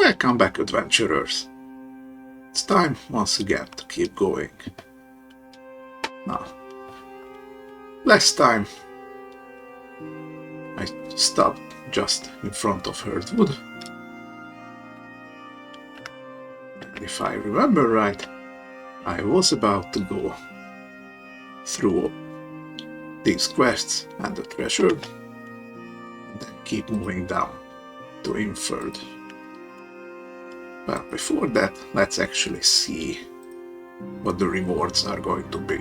Welcome back, adventurers. It's time once again to keep going. Now, last time I stopped just in front of Hearthwood. And if I remember right, I was about to go through these quests and the treasure, and then keep moving down to Inford. Well, before that, let's actually see what the rewards are going to be.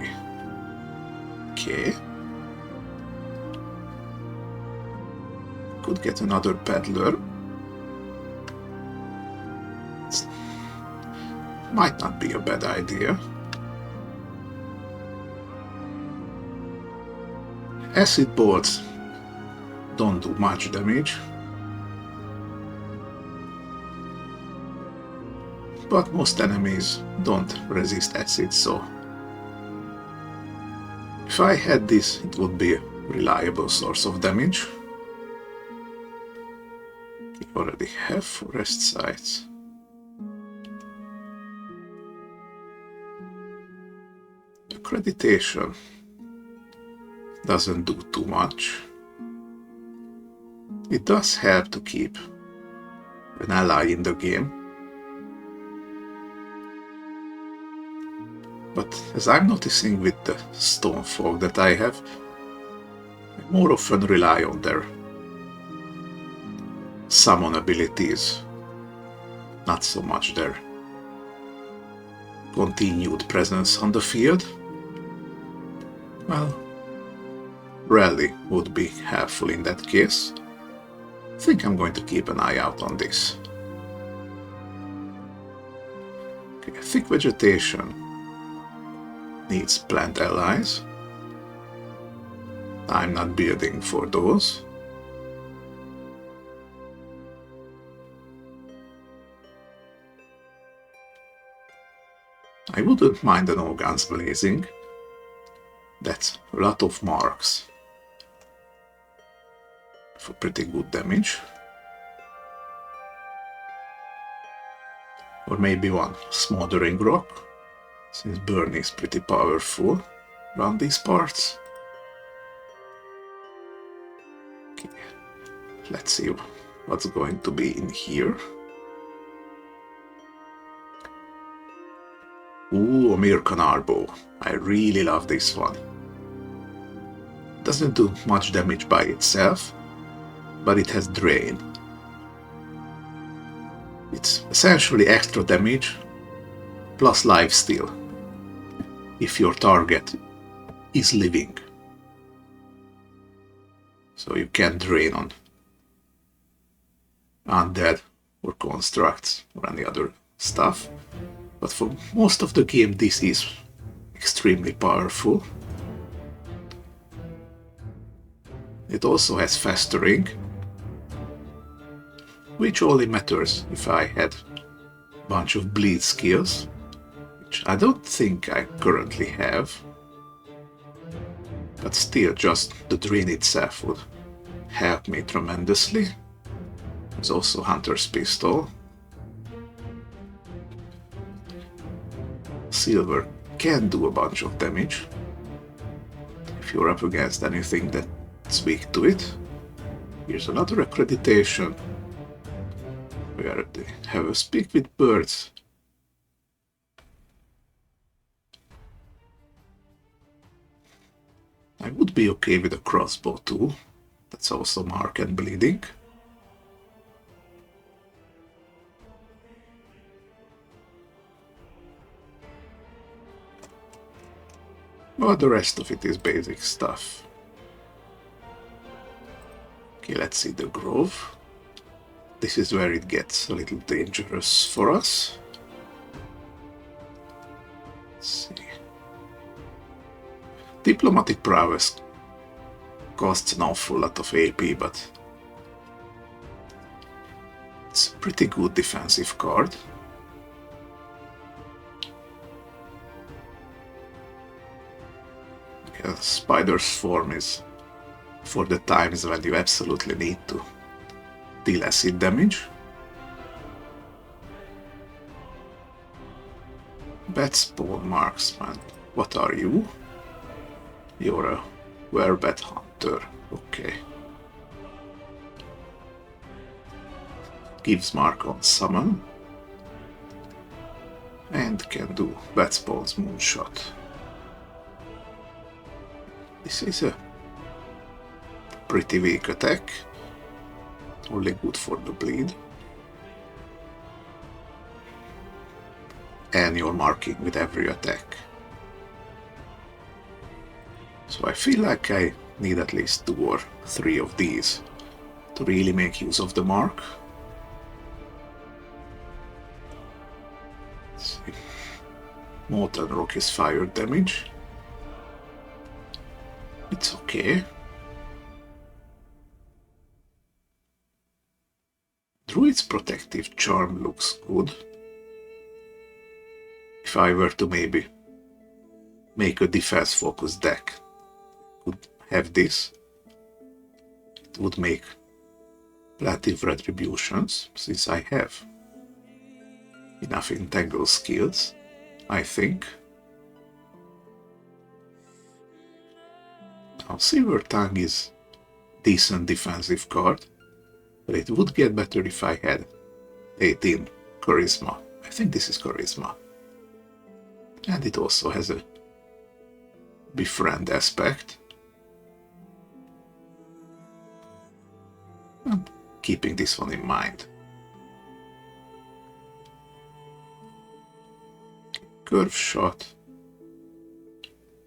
Okay. Could get another peddler. Might not be a bad idea. Acid bolts don't do much damage, but most enemies don't resist acid, so if I had this, it would be a reliable source of damage. We already have forest sites. Accreditation doesn't do too much. It does help to keep an ally in the game, but as I'm noticing with the stone folk that I have, I more often rely on their summon abilities, not so much their continued presence on the field. Well, rally would be helpful in that case. I think I'm going to keep an eye out on this. Okay, thick vegetation needs plant allies. I'm not building for those. I wouldn't mind an all guns blazing. That's a lot of marks for pretty good damage. Or maybe one smoldering rock, since burn is pretty powerful around these parts. Okay. Let's see what's going to be in here. Ooh, a Mirkan bow. I really love this one. Doesn't do much damage by itself, but it has drain. It's essentially extra damage plus lifesteal if your target is living. So you can drain on undead or constructs or any other stuff. But for most of the game this is extremely powerful. It also has festering, which only matters if I had a bunch of bleed skills, which I don't think I currently have. But still, just the drain itself would help me tremendously. There's also Hunter's Pistol. Silver can do a bunch of damage if you're up against anything that's weak to it. Here's another accreditation where they have a speak with birds. I would be okay with a crossbow too. That's also mark and bleeding. But the rest of it is basic stuff. Okay, let's see the grove. This is where it gets a little dangerous for us. Let's see. Diplomatic prowess costs an awful lot of AP, but it's a pretty good defensive card. Spider's form is for the times when you absolutely need to deal acid damage. Bat spawn marksman. What are you? You're a were-bat hunter. Okay. Gives mark on summon. And can do bat spawn's moonshot. This is a pretty weak attack. Only good for the bleed. And you're marking with every attack. So I feel like I need at least 2 or 3 of these to really make use of the mark. Let's see. Molten rock is fire damage. It's okay. Druid's protective charm looks good. If I were to maybe make a defense focused deck, would have this. It would make plenty of retributions, since I have enough entangle skills, I think. Now Silver Tongue is decent defensive card, but it would get better if I had 18 charisma. I think this is charisma. And it also has a befriend aspect. I'm keeping this one in mind. Curve shot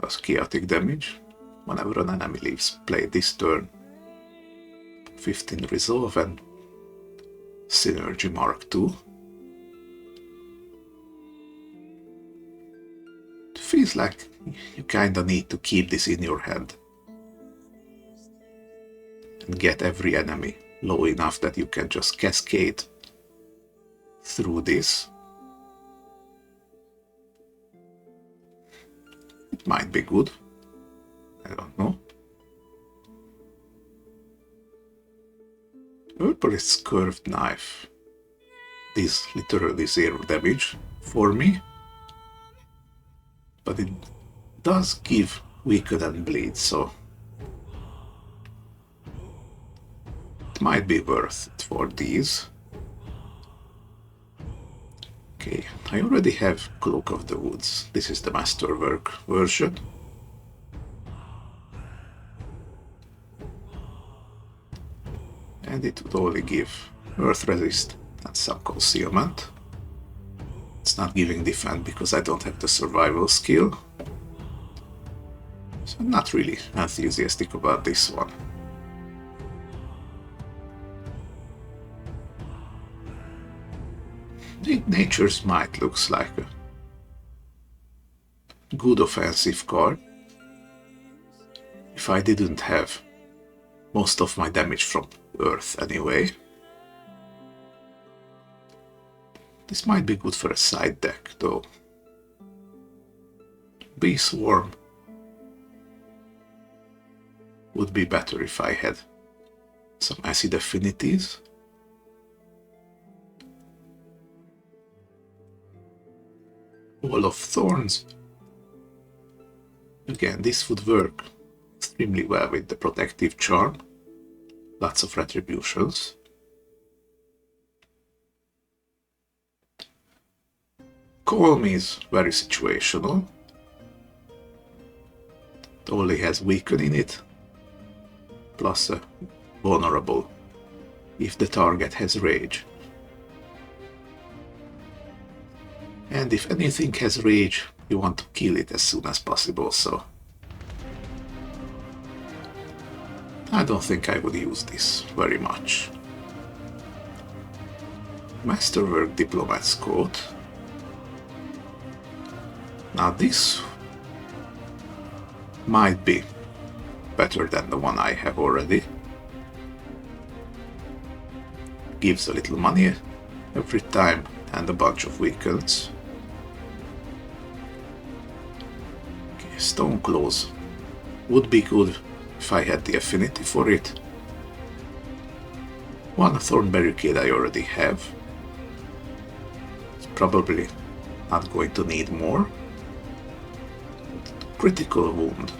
does chaotic damage whenever an enemy leaves play this turn. 15 resolve and synergy mark 2. It feels like you kinda need to keep this in your hand and get every enemy low enough that you can just cascade through this. It might be good. I don't know. Herbalist's curved knife. This literally 0 damage for me, but it does give weaken and bleed, so it might be worth it for these. Okay, I already have Cloak of the Woods. This is the Masterwork version. And it would only give Earth Resist and some Concealment. It's not giving Defend because I don't have the Survival skill. So I'm not really enthusiastic about this one. Nature's Might looks like a good offensive card. If I didn't have most of my damage from Earth anyway. This might be good for a side deck though. Bee Swarm would be better if I had some acid affinities. Wall of Thorns. Again, this would work extremely well with the protective charm. Lots of retributions. Calm is very situational. It only has weaken in it, plus a vulnerable if the target has rage. And if anything has rage, you want to kill it as soon as possible, so I don't think I would use this very much. Masterwork Diplomat's Coat. Now this might be better than the one I have already. Gives a little money every time and a bunch of weakens. Okay, Stone Claws would be good if I had the affinity for it. One Thorn Barricade I already have. It's probably Not going to need more. Critical wound.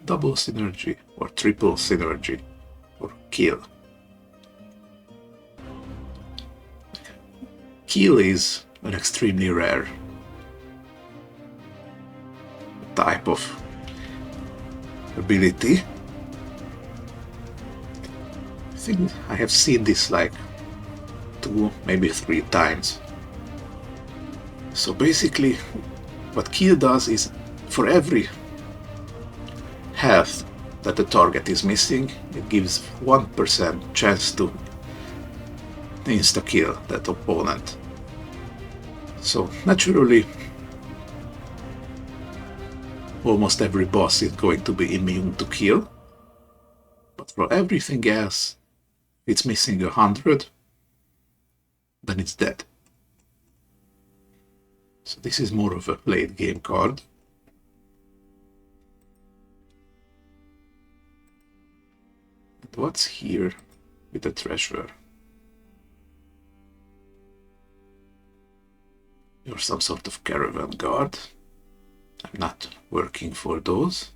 Double synergy or triple synergy or kill. Kill is an extremely rare type of ability. I think I have seen this like 2, maybe 3 times. So basically what kill does is for every health that the target is missing, it gives 1% chance to insta-kill that opponent. So naturally, almost every boss is going to be immune to kill, but for everything else, it's missing 100, then it's dead. So this is more of a late game card. And what's here with the treasure? You're some sort of caravan guard. I'm not working for those.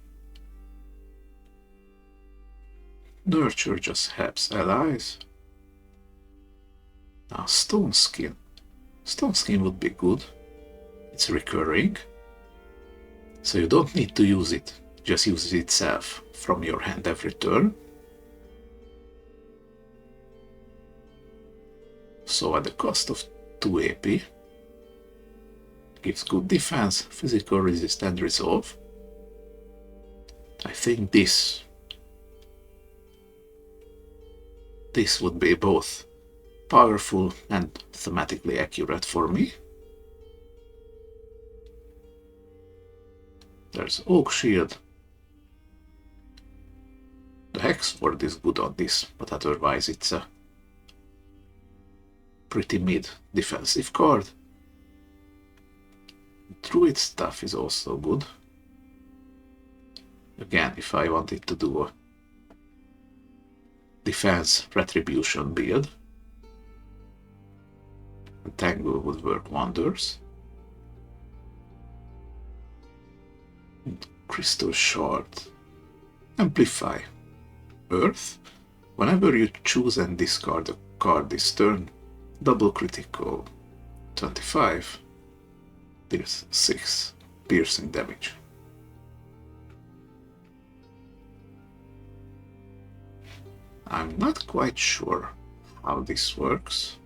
Nurture just helps allies. Now stone skin. Stone skin would be good. It's recurring. So you don't need to use it. Just use it itself from your hand every turn. So at the cost of 2 AP, gives good defense, physical resist and resolve. I think this would be both powerful and thematically accurate for me. There's Oak Shield. The Hex Ward is good on this, but otherwise it's a pretty mid defensive card. Druid stuff is also good. Again, if I wanted to do a defense retribution build, Tangle would work wonders. And Crystal Shard. Amplify. Earth. Whenever you choose and discard a card this turn, double critical. 25. Deals 6 piercing damage. I'm not quite sure how this works.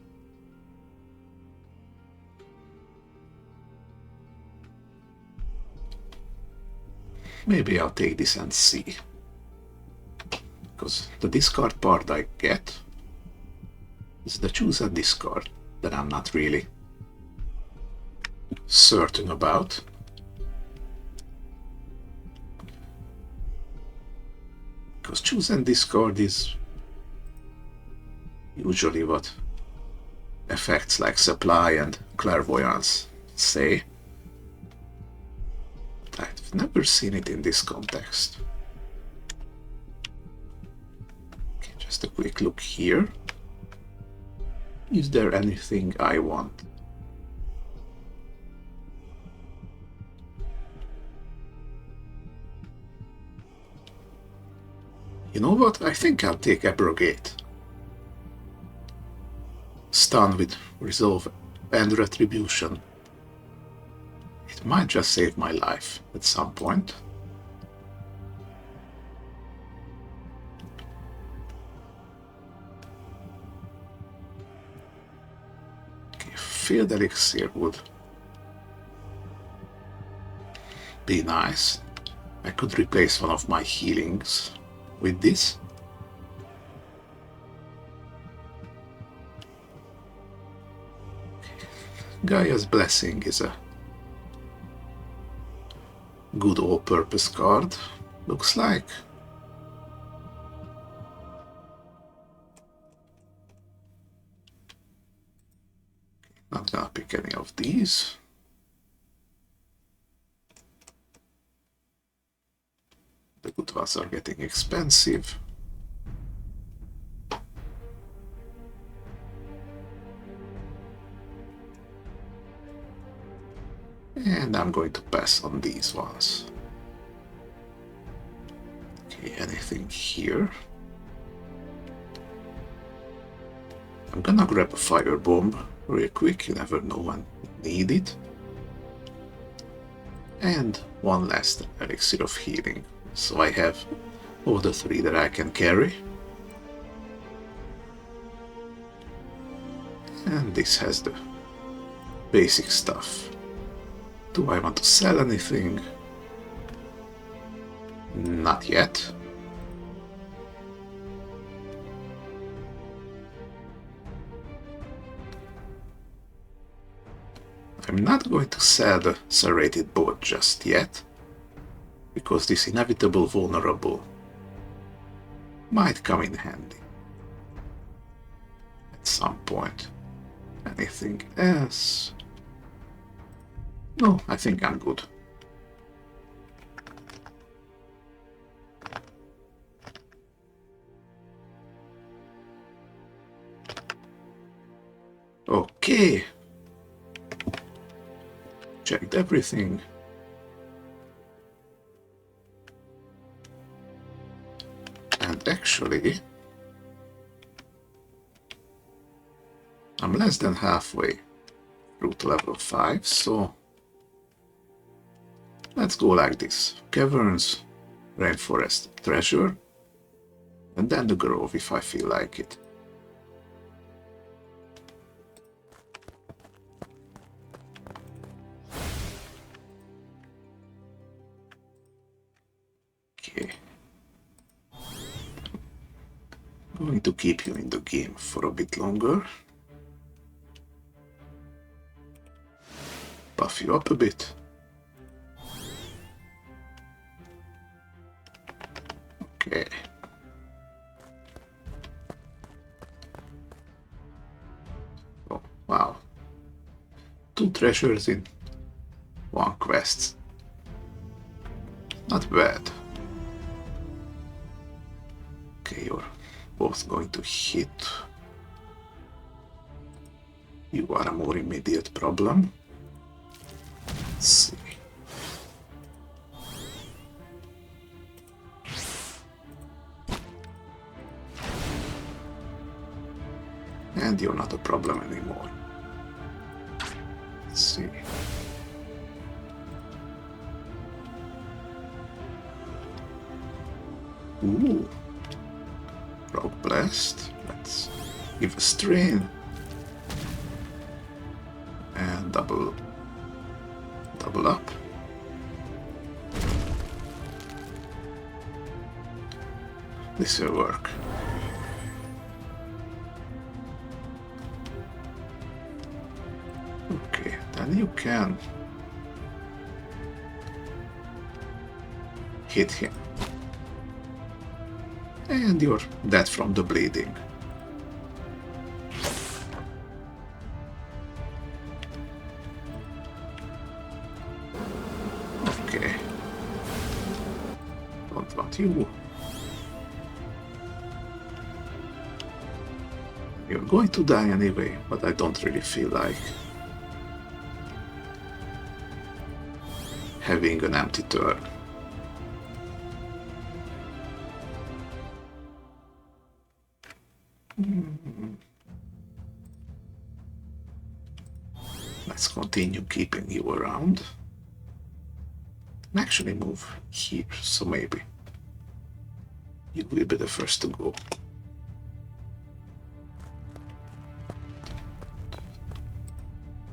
Maybe I'll take this and see. Because the discard part I get is the choose and discard that I'm not really certain about. Because choose and discard is usually what effects like supply and clairvoyance say. But I've never seen it in this context. Okay, just a quick look here. Is there anything I want? You know what? I think I'll take Abrogate. Stun with Resolve and Retribution. It might just save my life at some point. Okay, Field Elixir would be nice. I could replace one of my healings with this. Gaia's Blessing is a good all-purpose card, looks like. Not gonna pick any of these. The good ones are getting expensive. And I'm going to pass on these ones. Okay, anything here? I'm gonna grab a fire bomb real quick, you never know when you need it. And one last elixir of healing, so I have all the 3 that I can carry. And this has the basic stuff. Do I want to sell anything? Not yet. I'm not going to sell the serrated board just yet, because this inevitable vulnerable might come in handy at some point. Anything else? No, I think I'm good. Okay. Checked everything. And actually, I'm less than halfway through to level 5, so let's go like this. Caverns, rainforest, treasure, and then the grove if I feel like it. Okay. I'm going to keep you in the game for a bit longer. Buff you up a bit. Okay. Oh, wow. 2 treasures in 1 quest. Not bad. Okay, you're both going to hit. You are a more immediate problem. Let's see. And you're not a problem anymore. Let's see. Ooh. Rock blast. Let's give a strain. And double up. This will work. Okay, then you can hit him. And you're dead from the bleeding. Okay. Don't want you. You're going to die anyway, but I don't really feel like having an empty turn. Let's continue keeping you around. And actually move here, so maybe you will be the first to go.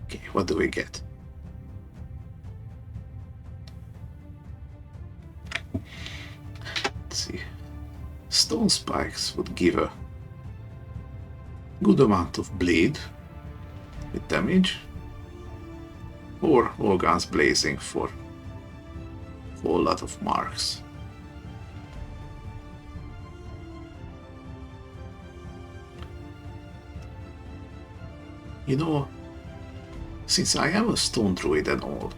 Okay, what do we get? Let's see. Stone spikes would give a good amount of bleed with damage, or all guns blazing for a whole lot of marks. You know, since I am a stone druid and all,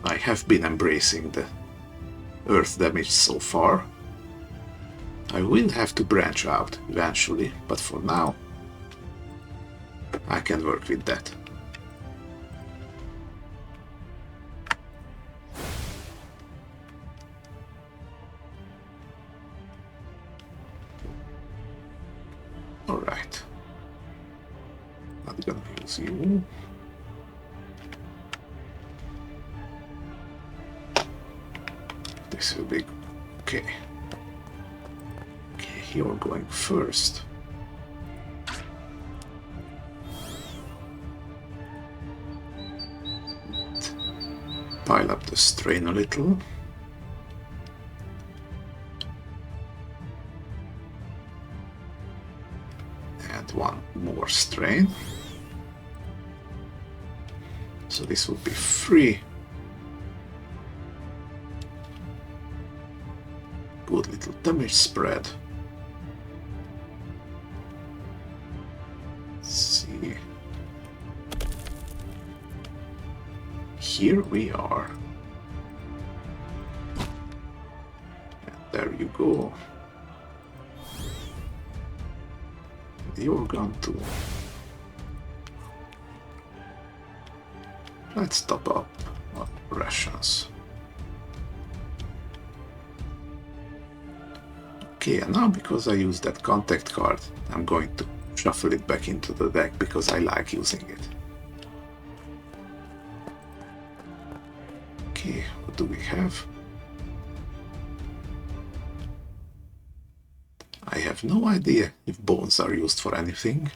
I have been embracing the earth damage so far. I will have to branch out eventually, but for now I can work with that. Alright. Not gonna use you. This will be okay. Okay, you're going first. Pile up the strain a little. And one more strain. So this would be 3. Good little damage spread. Let's see. Here we are. And there you go. You're going to... Let's top up our rations. Okay, and now because I used that contact card, I'm going to shuffle it back into the deck because I like using it. Okay, what do we have? I have no idea if bones are used for anything.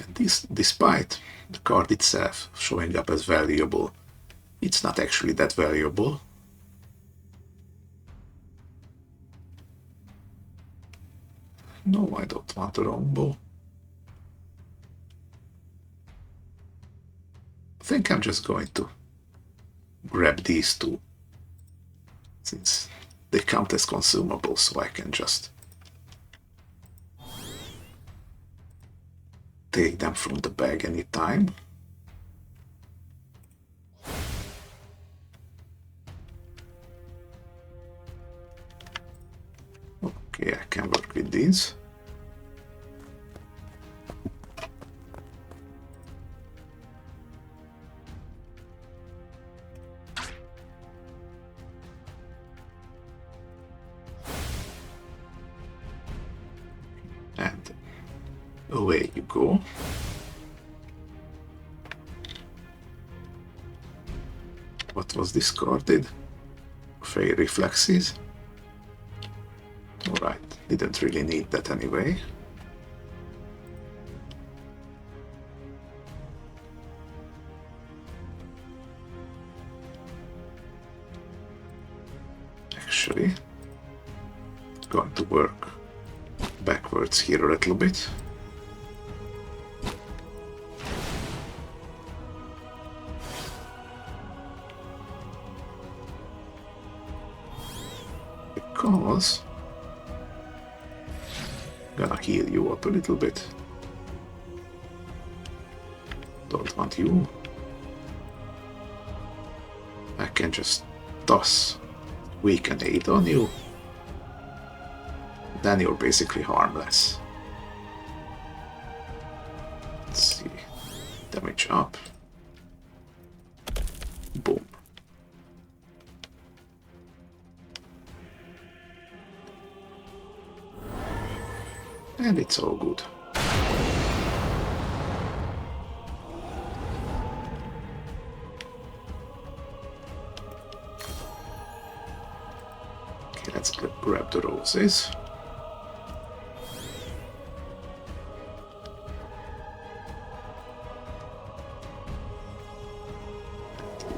And this, despite the card itself showing up as valuable, it's not actually that valuable. No, I don't want a longbow. I think I'm just going to grab these two, since they count as consumables, so I can just take them from the bag anytime. Okay, I can work with these. And away you go. What was discarded? Fey reflexes. Alright, didn't really need that anyway. Actually, going to work backwards here a little bit. Because I'm gonna heal you up a little bit. Don't want you. I can just toss weaken 8 on you. Then you're basically harmless. Let's see. Damage up. Boom. And it's all good. Okay, let's grab the roses.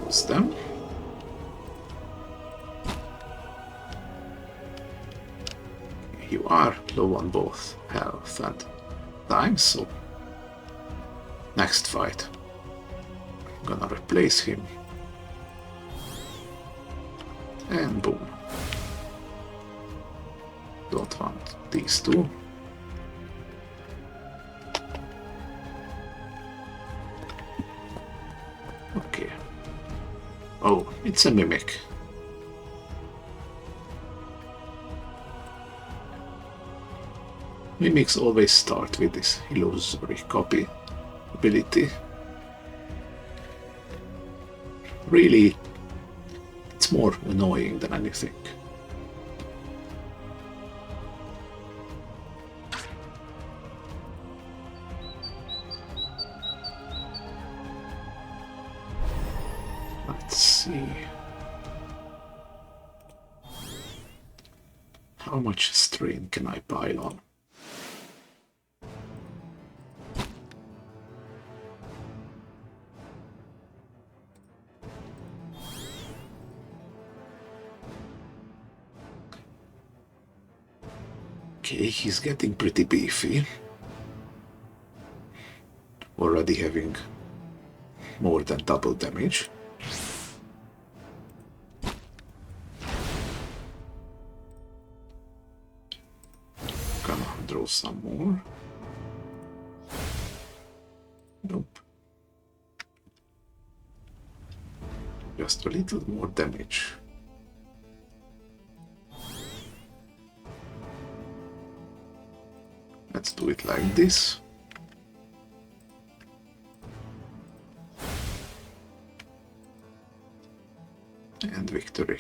Use them. You are low on both health and time, so next fight I'm gonna replace him. And boom. Don't want these two. Okay. Oh, it's a mimic. Mimics always start with this illusory copy ability. Really, it's more annoying than anything. How much strain can I pile on? Okay, he's getting pretty beefy. Already having more than double damage. Gonna draw some more. Nope. Just a little more damage. Let's do it like this. And victory.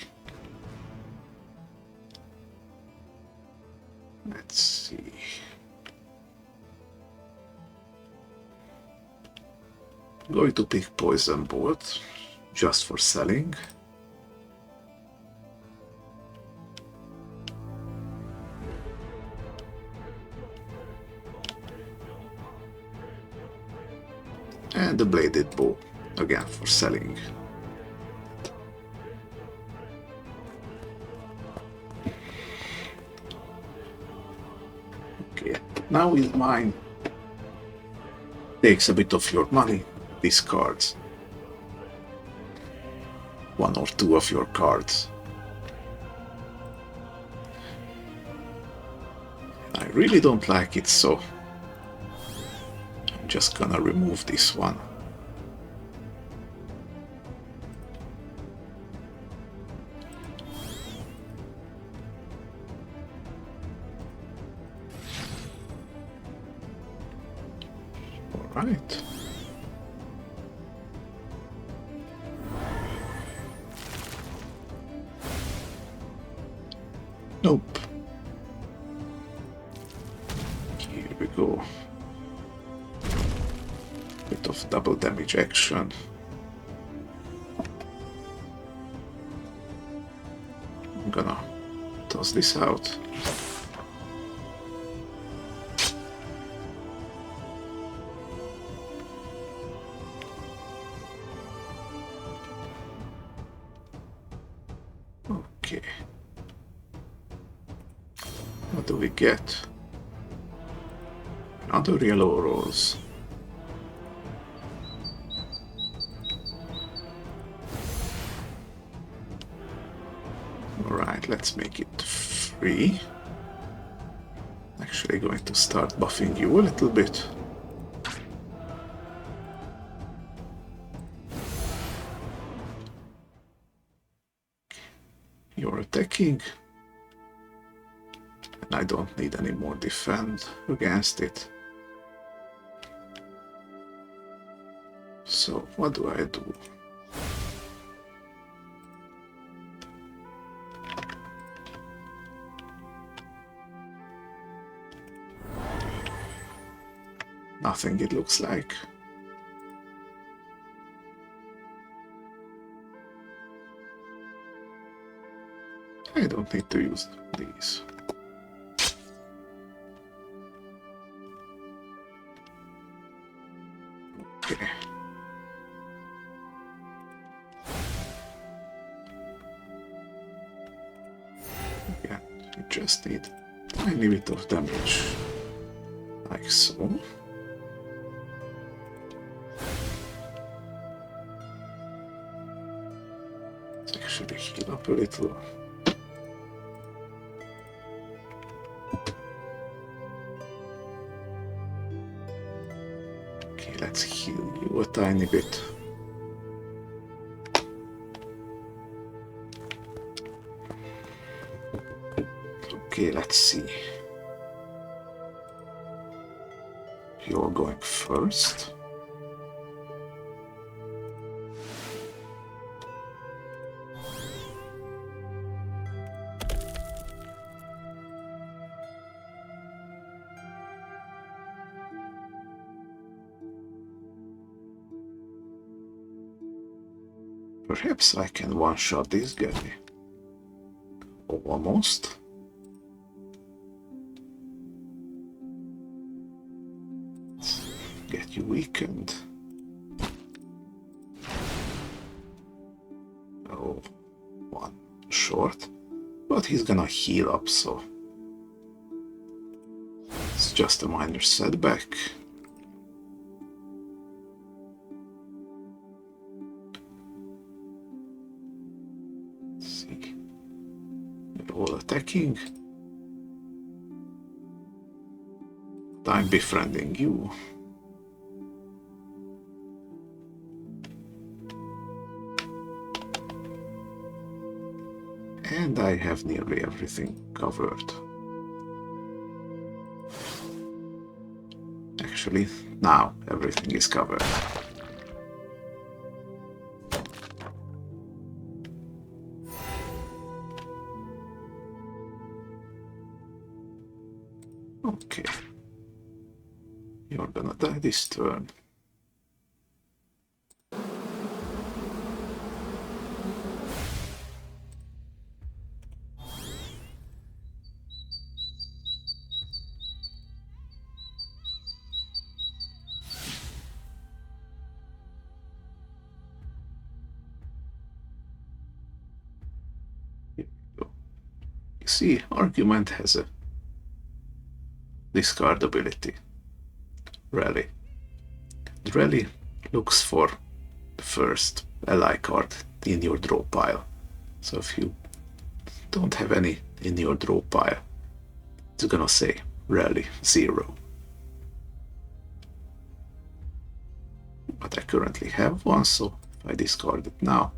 Let's see. I'm going to pick Poison Bolt just for selling. And the Bladed Bow again for selling. Okay, now is mine. Takes a bit of your money, discards one or two of your cards. I really don't like it, so I'm just gonna remove this one. Right. Nope. Here we go. Bit of double damage action. I'm gonna toss this out. Okay. What do we get? Another yellow rose. Alright, let's make it free. Actually going to start buffing you a little bit. You're attacking. And I don't need any more defend against it. So what do I do? Nothing, it looks like. I don't need to use these. Okay. Yeah, we just need a tiny bit of damage. Like so. Let's actually heal up a little. Okay, let's heal you a tiny bit. Okay, let's see. You're going first. Perhaps I can one-shot this guy. Almost. get you weakened. Oh, one short. But he's gonna heal up, so it's just a minor setback. Let's see. They're all attacking. I'm befriending you. And I have nearly everything covered. Actually, now everything is covered. Okay. You're gonna die this turn. Here we go. You see, argument has a discard ability. Rally. The rally looks for the first ally card in your draw pile. So if you don't have any in your draw pile, it's gonna say rally 0. But I currently have one, so if I discard it now,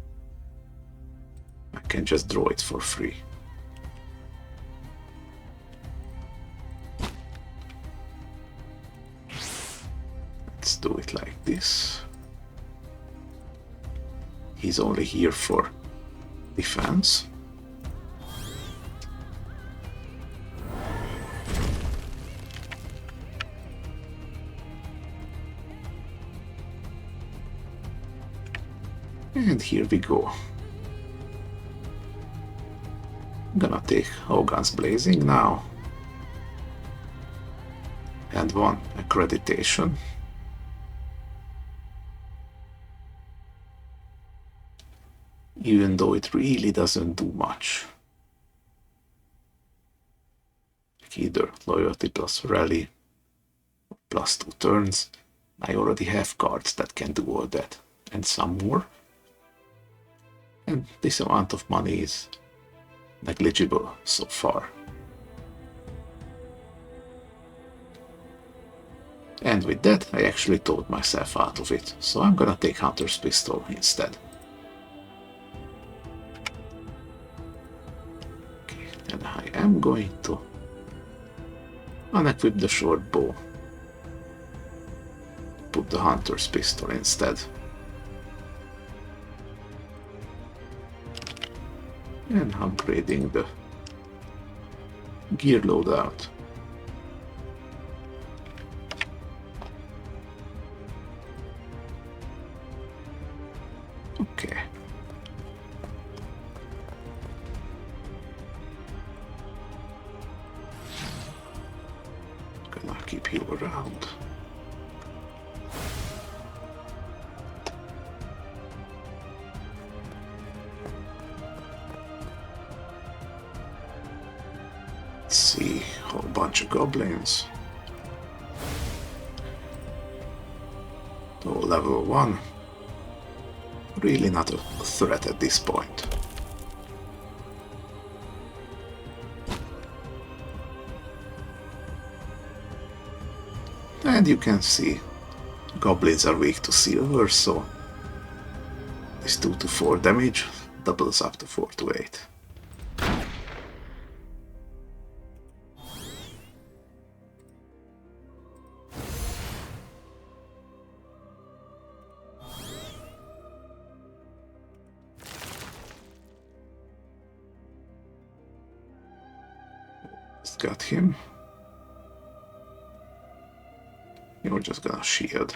I can just draw it for free. Let's do it like this. He's only here for defense. And here we go. I'm gonna take Hogan's Blazing now. And one accreditation. Even though it really doesn't do much. Either loyalty plus rally plus 2 turns. I already have cards that can do all that and some more. And this amount of money is negligible so far. And with that, I actually talked myself out of it, so I'm gonna take Hunter's Pistol instead. Okay, and I am going to unequip the short bow. Put the Hunter's Pistol instead. And upgrading the gear loadout. Okay. Gonna keep you around. Let's see, a whole bunch of goblins. Oh, level 1. Really not a threat at this point. And you can see goblins are weak to silver, so this 2 to 4 damage doubles up to 4 to 8. Got him. You're just gonna shield.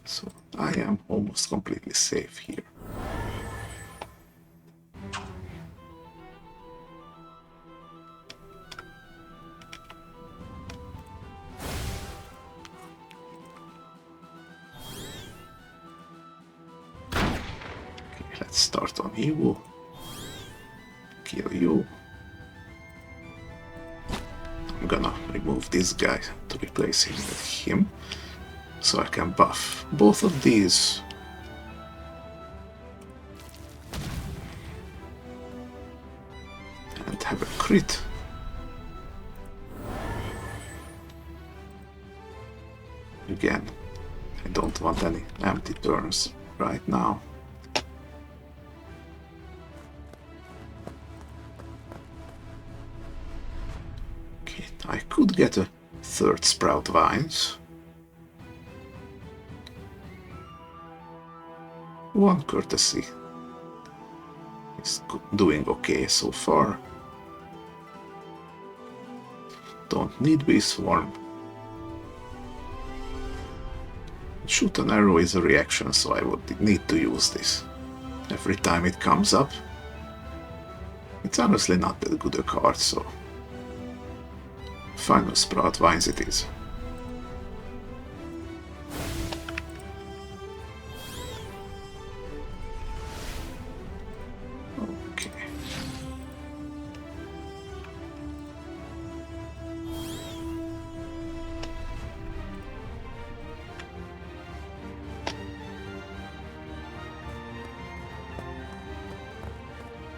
So I am almost completely safe here. start on you. Kill you. I'm gonna remove this guy to replace him with him, so I can buff both of these. And have a crit. Again, I don't want any empty turns right now. Okay, I could get a third sprout vines. One courtesy is doing okay so far. Don't need bee swarm. Shoot an arrow is a reaction, so I would need to use this every time it comes up. It's honestly not that good a card, so final sprout vines it is. Okay.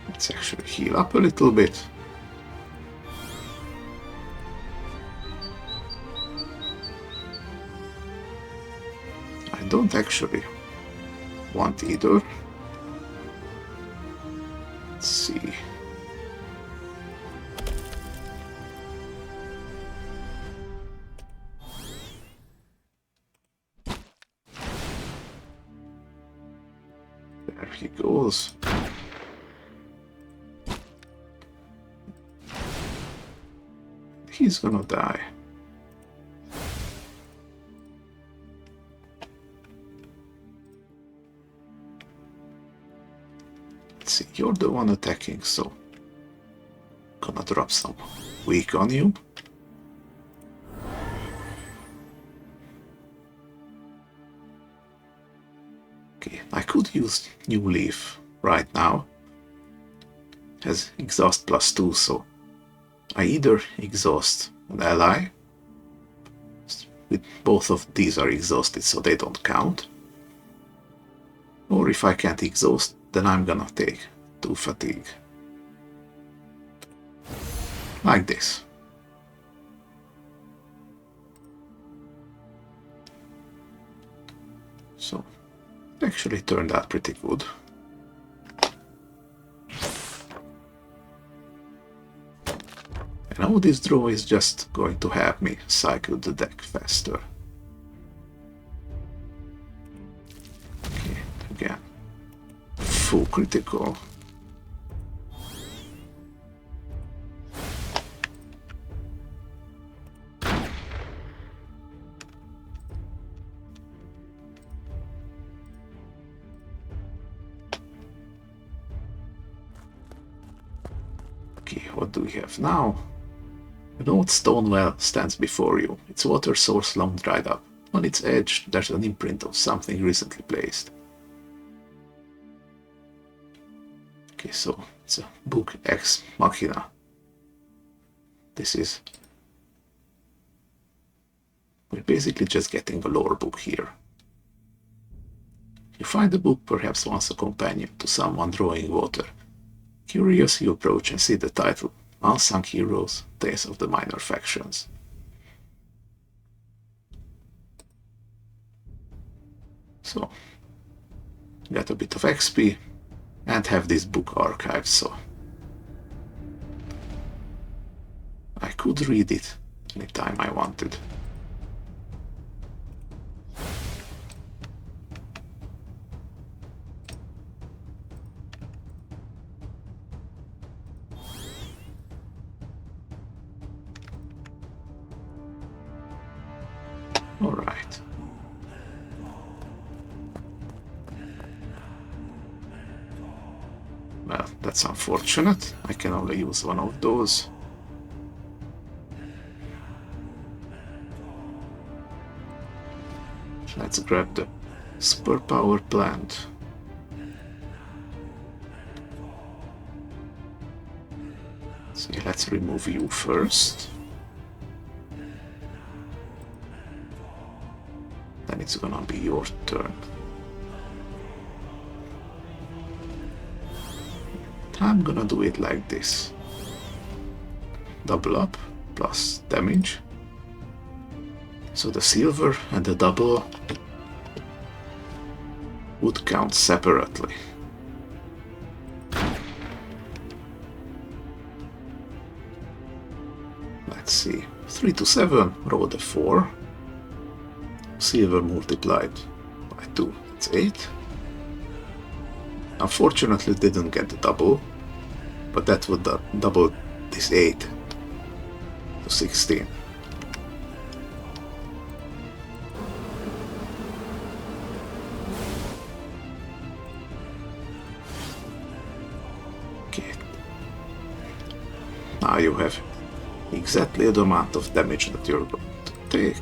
Let's actually heal up a little bit. I don't actually want either. Let's see. There he goes. He's gonna die. Let's see, you're the one attacking, so gonna drop some weak on you. Okay, I could use New Leaf right now. Has exhaust +2, so I either exhaust an ally, with both of these are exhausted so they don't count, or if I can't exhaust, then I'm gonna take 2 fatigue. Like this. So, it actually turned out pretty good. Now this draw is just going to help me cycle the deck faster. Okay, again, full critical. Okay, what do we have now? An old stone well stands before you, its water source long dried up. On its edge there's an imprint of something recently placed. Okay, so it's a book ex machina. This is... we're basically just getting the lore book here. You find the book perhaps once a companion to someone drawing water. Curious, you approach and see the title, Unsung Heroes, Tales of the Minor Factions. So, get a bit of XP and have this book archived, so I could read it anytime I wanted. All right. Well, that's unfortunate. I can only use one of those. Let's grab the superpower plant. So let's remove you first. Then it's gonna be your turn. I'm gonna do it like this. Double up plus damage. So the silver and the double would count separately. Let's see. 3 to 7, roll the 4. Silver multiplied by 2, that's 8. Unfortunately didn't get the double, but that would double this 8 to 16. Okay. Now you have exactly the amount of damage that you're going to take.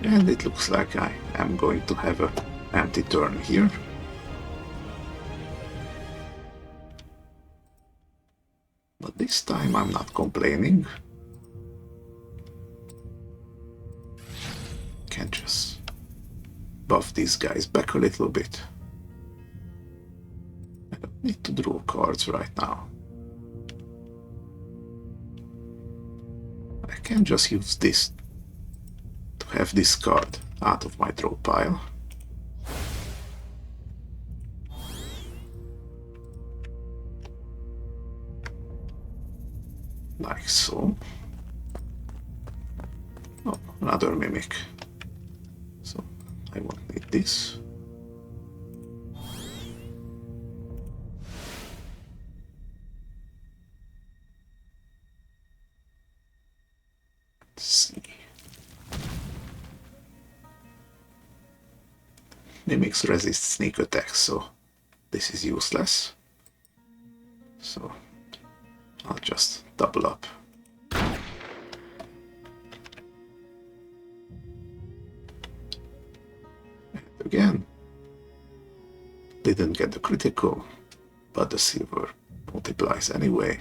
And it looks like I am going to have an empty turn here. But this time I'm not complaining. Can just buff these guys back a little bit. I don't need to draw cards right now. I can just use this to have this card out of my draw pile. Like so. Oh, another mimic. So I won't need this. Let's see. Mimics resist sneak attacks, so this is useless. So I'll just double up. And again, didn't get the critical, but the silver multiplies anyway.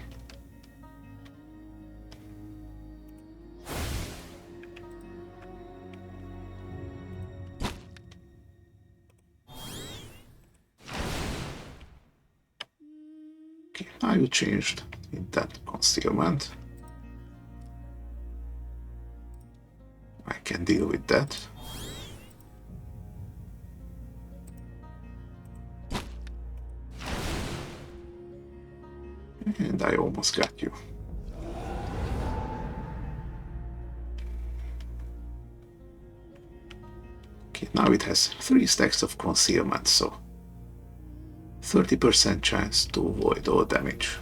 Okay, now you changed intent concealment. I can deal with that. And I almost got you. Okay, now it has 3 stacks of concealment, so 30% chance to avoid all damage.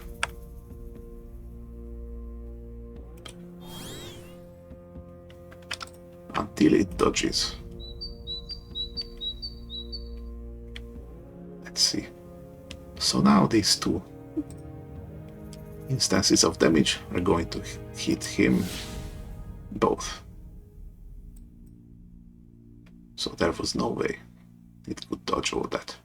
Until it dodges. Let's see. So now these 2 instances of damage are going to hit him both. So there was no way it could dodge all that.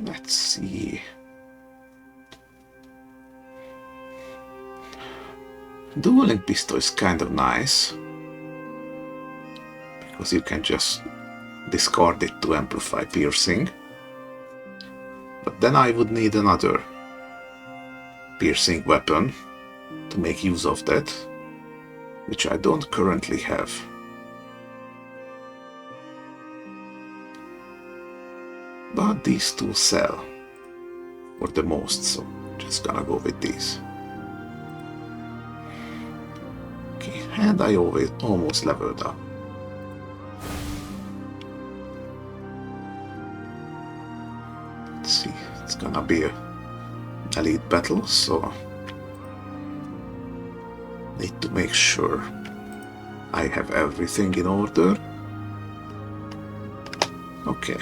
Let's see. Dueling pistol is kind of nice, because you can just discard it to amplify piercing. But then I would need another piercing weapon to make use of that, which I don't currently have. But these 2 sell for the most, so just gonna go with these. Okay, and I almost leveled up. Let's see, it's gonna be a elite battle, so need to make sure I have everything in order. Okay.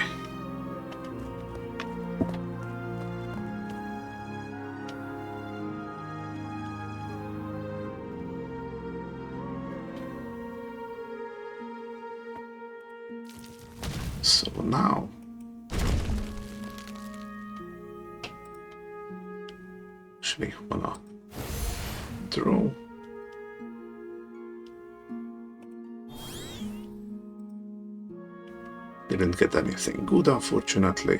So now actually wanna draw. Didn't get anything good, unfortunately.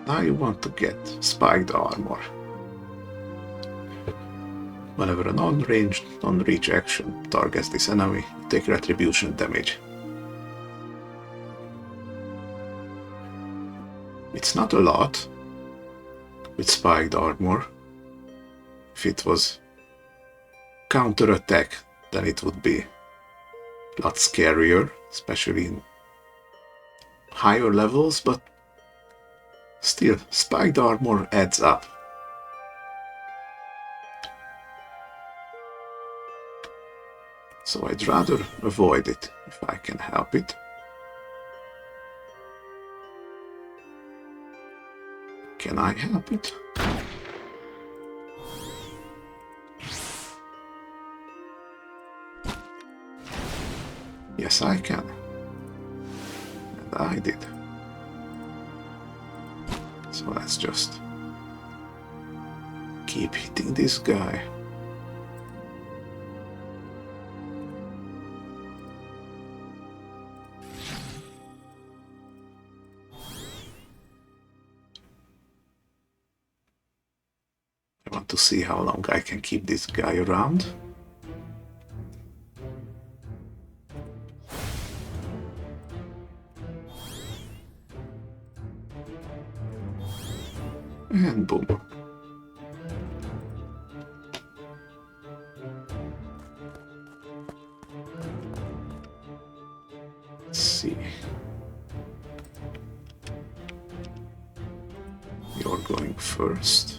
Now you want to get spiked armor. Whenever an unranged, non-reach action targets this enemy, you take retribution damage. It's not a lot with spiked armor. If it was counter-attack, then it would be a lot scarier, especially in higher levels, but still, spiked armor adds up. So I'd rather avoid it if I can help it. Can I help it? Yes, I can. And I did. So let's just keep hitting this guy. I want to see how long I can keep this guy around. And boom. Let's see. You're going first.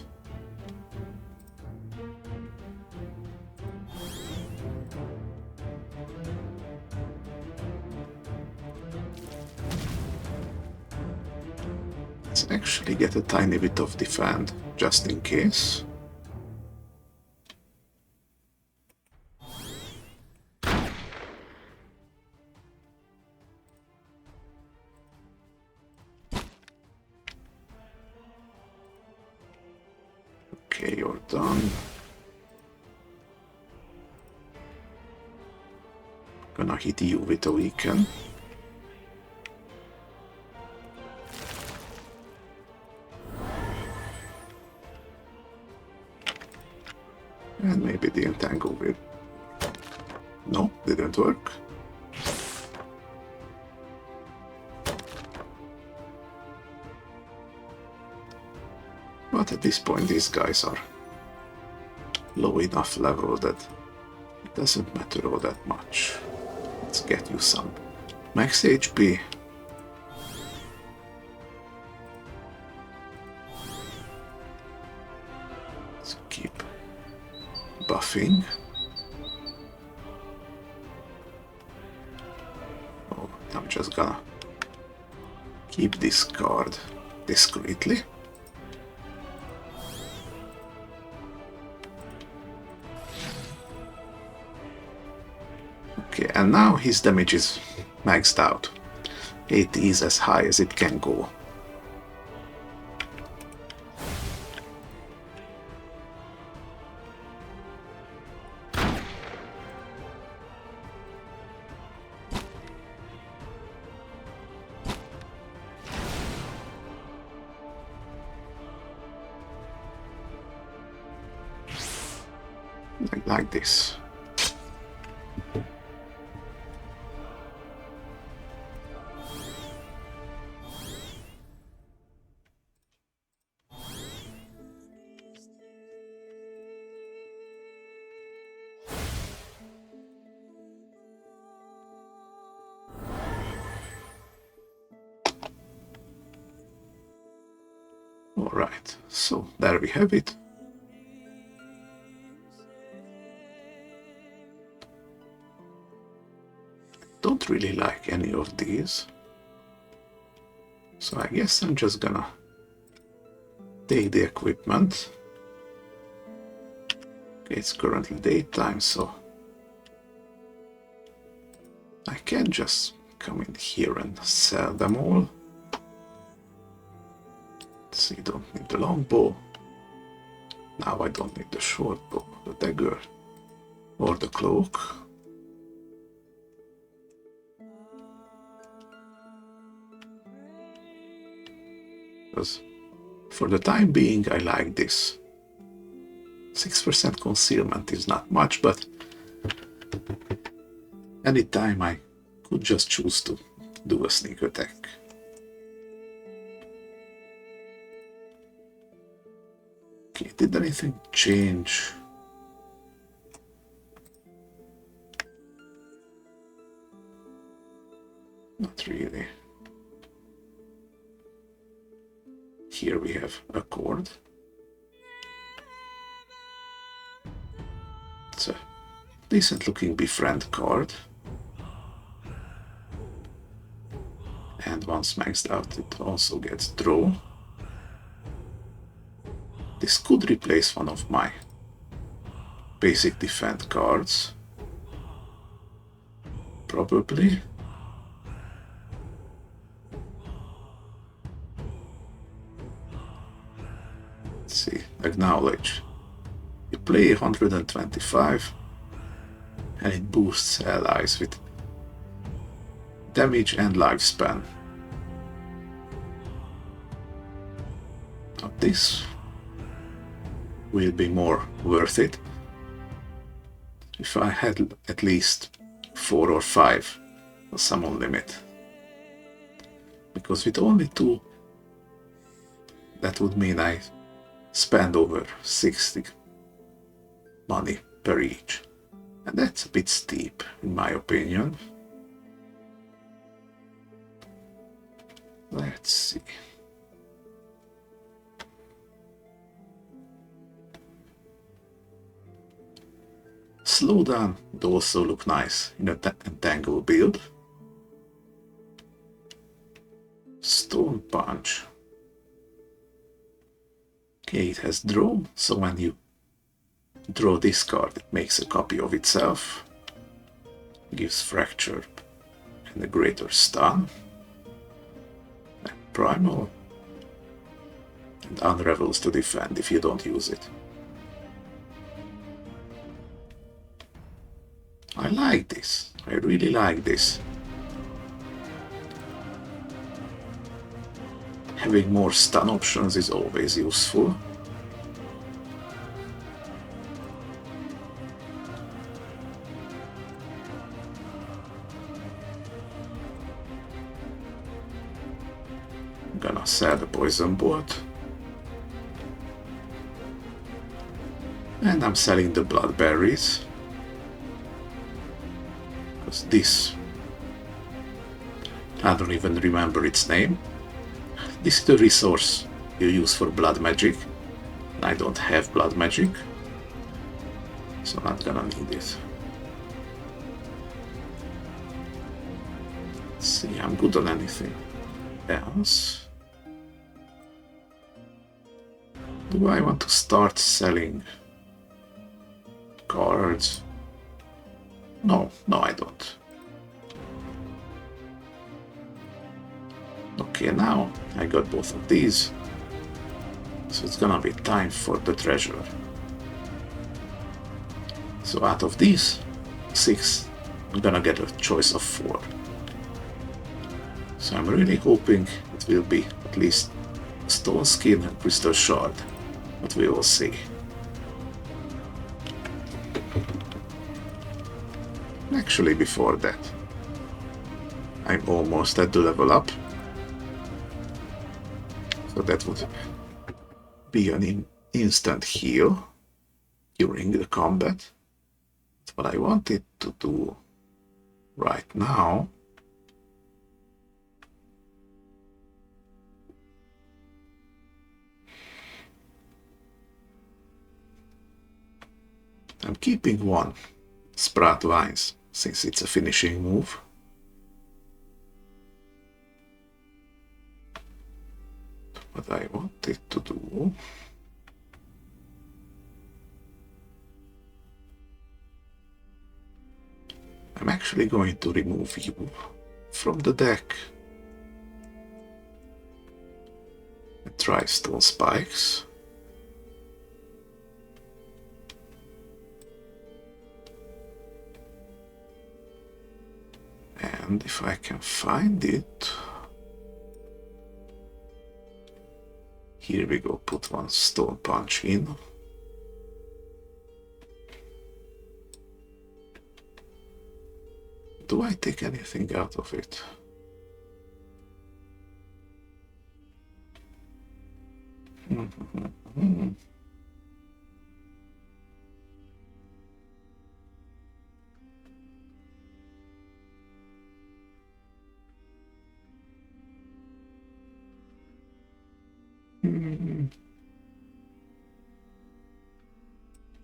Let's actually get a tiny bit of defend, just in case. Okay, you're done. Gonna hit you with a weaken. And maybe the entangle will. No, didn't work. But at this point these guys are low enough level that it doesn't matter all that much. Let's get you some max HP. Let's keep buffing. Oh, I'm just gonna keep this card discreetly. Okay, and now his damage is maxed out. 80 is as high as it can go. Like this. Alright, so there we have it. don't really like any of these. So I guess I'm just gonna take the equipment. Okay, it's currently daytime, so I can just come in here and sell them all. So you don't need the longbow. Now I don't need the short bow, the dagger, or the cloak. Because for the time being I like this. 6% concealment is not much, but anytime I could just choose to do a sneak attack. Okay, did anything change? Not really. Here we have a cord. It's a decent looking befriend card. And once maxed out, it also gets draw. This could replace one of my basic defend cards. Probably. Let's see, acknowledge. You play 125 and it boosts allies with damage and lifespan. Now this will be more worth it if I had at least 4 or 5 a summon limit. Because with only 2, that would mean I spend over 60 money per each. And that's a bit steep, in my opinion. Let's see. Slowdown would also look nice in a entangle build. Stone punch. Okay, it has draw, so when you draw this card, it makes a copy of itself. Gives fracture and a greater stun. And primal. And unravels to defend if you don't use it. I like this. I really like this. Having more stun options is always useful. I'm gonna sell the poison bolt. And I'm selling the blood berries. Because this, I don't even remember its name. This is the resource you use for blood magic. I don't have blood magic, so I'm not gonna need it. Let's see, I'm good on anything else. Do I want to start selling cards? No, I don't. Okay, now I got both of these, so it's gonna be time for the treasure. So out of these 6, I'm gonna get a choice of 4. So I'm really hoping it will be at least stone skin and crystal shard, but we will see. Actually, before that, I'm almost at the level up. So that would be an instant heal during the combat. That's what I wanted to do right now. I'm keeping 1 Sprout Vines since it's a finishing move. what I wanted to do. I'm actually going to remove you from the deck and try stone spikes. And if I can find it, here we go, put one stone punch in. Do I take anything out of it?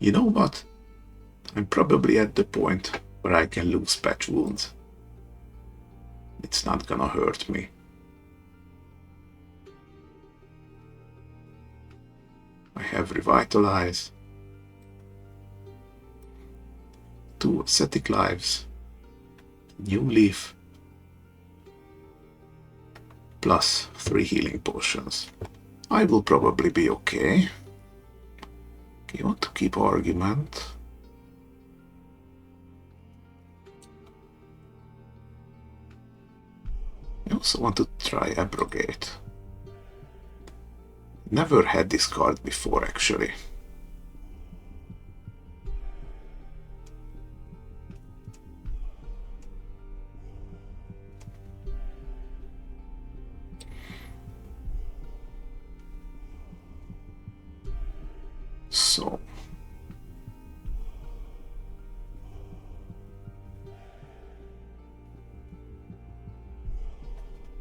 You know what? I'm probably at the point where I can lose patch wounds. It's not gonna hurt me. I have revitalize, 2 ascetic lives, new leaf, plus 3 healing potions. I will probably be okay. You want to keep argument. I also want to try abrogate. Never had this card before, actually. So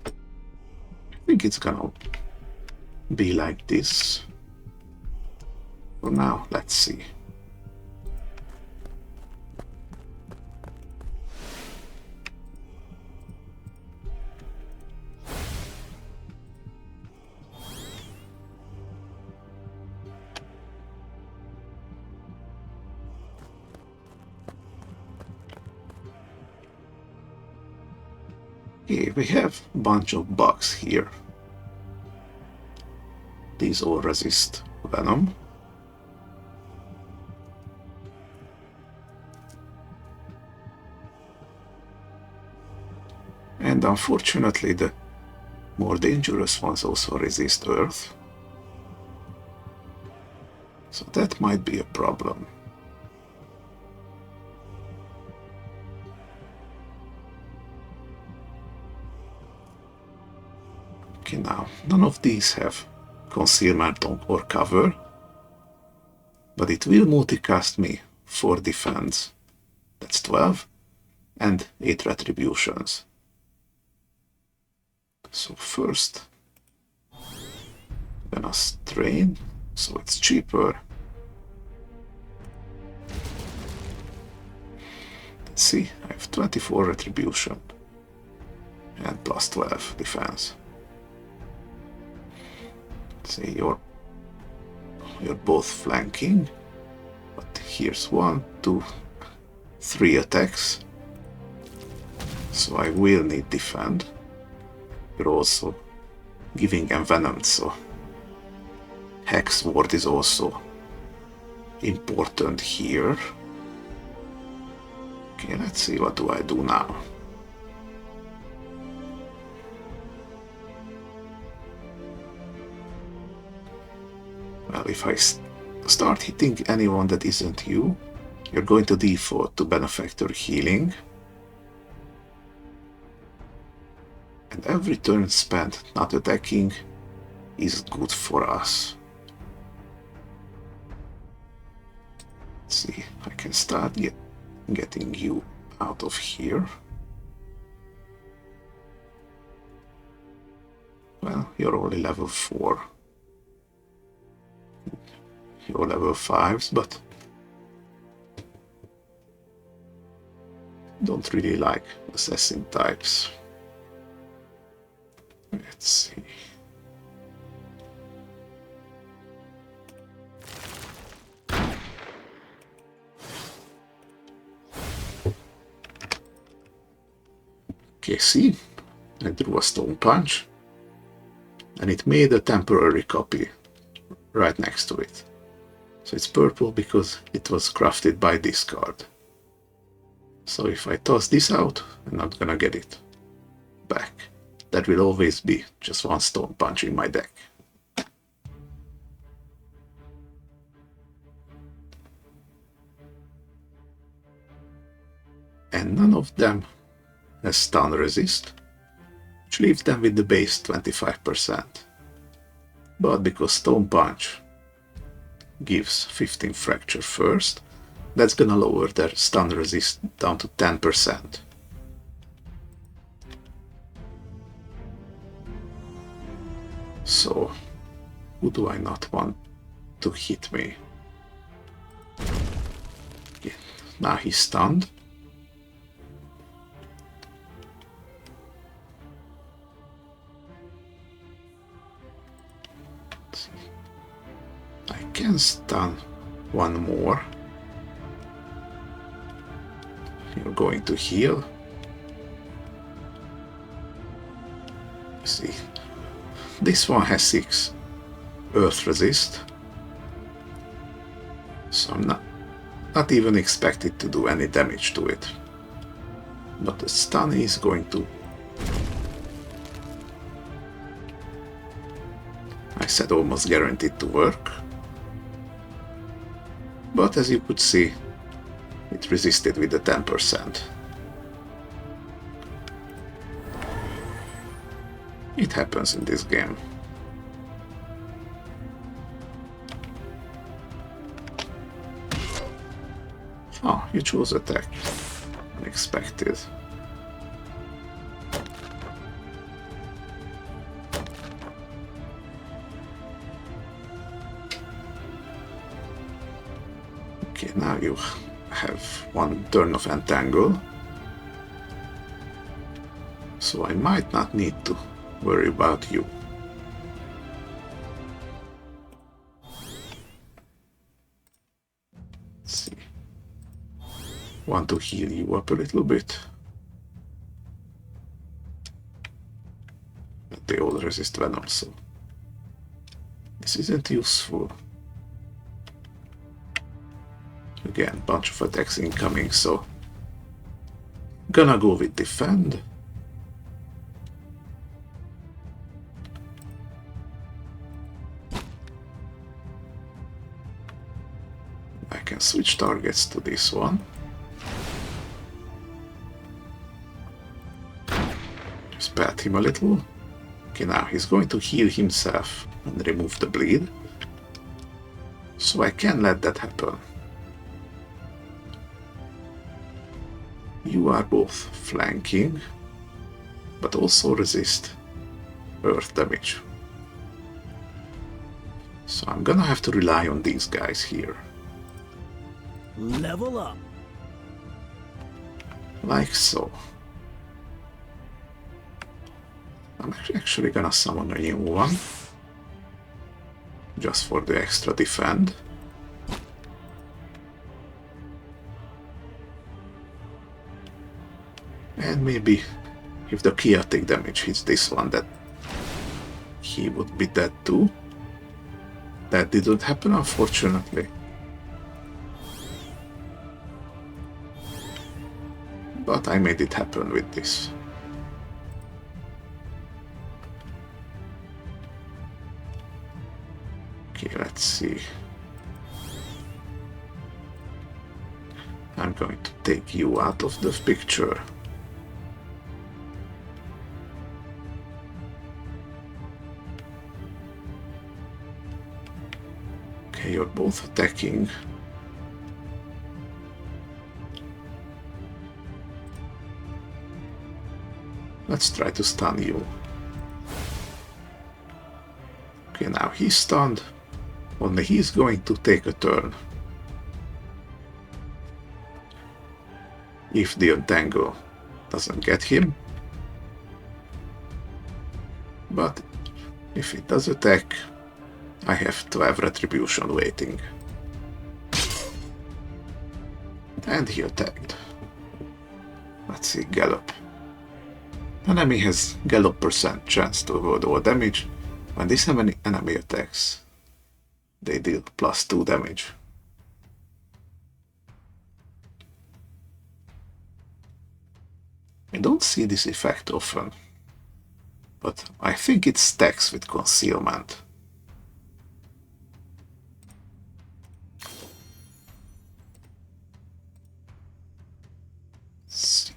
I think it's gonna be like this. For now, let's see. Okay, we have a bunch of bugs here. These all resist venom. And unfortunately, the more dangerous ones also resist earth. So that might be a problem. Okay, now, none of these have concealment or cover, but it will multicast me 4 defense. That's 12, and 8 retributions. So first, I'm gonna strain, so it's cheaper. Let's see, I have 24 retribution and plus 12 defense. Let's see, you're both flanking, but here's 1, 2, 3 attacks. So I will need defend. You're also giving envenomed, so Hex Ward is also important here. Okay, let's see, what do I do now? Well, if I start hitting anyone that isn't you, you're going to default to Benefactor Healing. And every turn spent not attacking is good for us. Let's see, I can start getting you out of here. Well, you're only level 4. You're level 5s, but don't really like assassin types. Let's see. Okay, see? I drew a stone punch. And it made a temporary copy right next to it. So it's purple because it was crafted by this card. So if I toss this out, I'm not gonna get it back. That will always be just one stone punch in my deck. And none of them has stun resist, which leaves them with the base 25%. But because stone punch gives 15 fracture first, that's gonna lower their stun resist down to 10%. So, who do I not want to hit me? Okay, now he's stunned. I can stun one more. You're going to heal. See, this one has 6 earth resist, so I'm not even expected to do any damage to it. But the stun is going to... I said almost guaranteed to work. But as you could see, it resisted with the 10%. It happens in this game. Oh, you chose attack. Unexpected. Okay, now you have one turn of entangle. So I might not need to worry about you. Let's see. Want to heal you up a little bit. But they all resist venom, so this isn't useful. Again, bunch of attacks incoming, so gonna go with defend. I can switch targets to this one. Just pat him a little. Okay, now he's going to heal himself and remove the bleed. So I can let that happen. You are both flanking, but also resist earth damage. So I'm gonna have to rely on these guys here. Level up. Like so. I'm actually gonna summon a new one. Just for the extra defend. And maybe if the chaotic damage hits this one, that he would be dead too. That didn't happen, unfortunately. But I made it happen with this. Okay, let's see. I'm going to take you out of the picture. Okay, you're both attacking. Let's try to stun you. Okay, now he's stunned. Only he's going to take a turn. If the entangle doesn't get him. But if it does attack, I have to have retribution waiting. And he attacked. Let's see, gallop. Enemy has Gallup% chance to avoid all damage. When this enemy attacks, they deal +2 damage. I don't see this effect often, but I think it stacks with concealment. Let's see.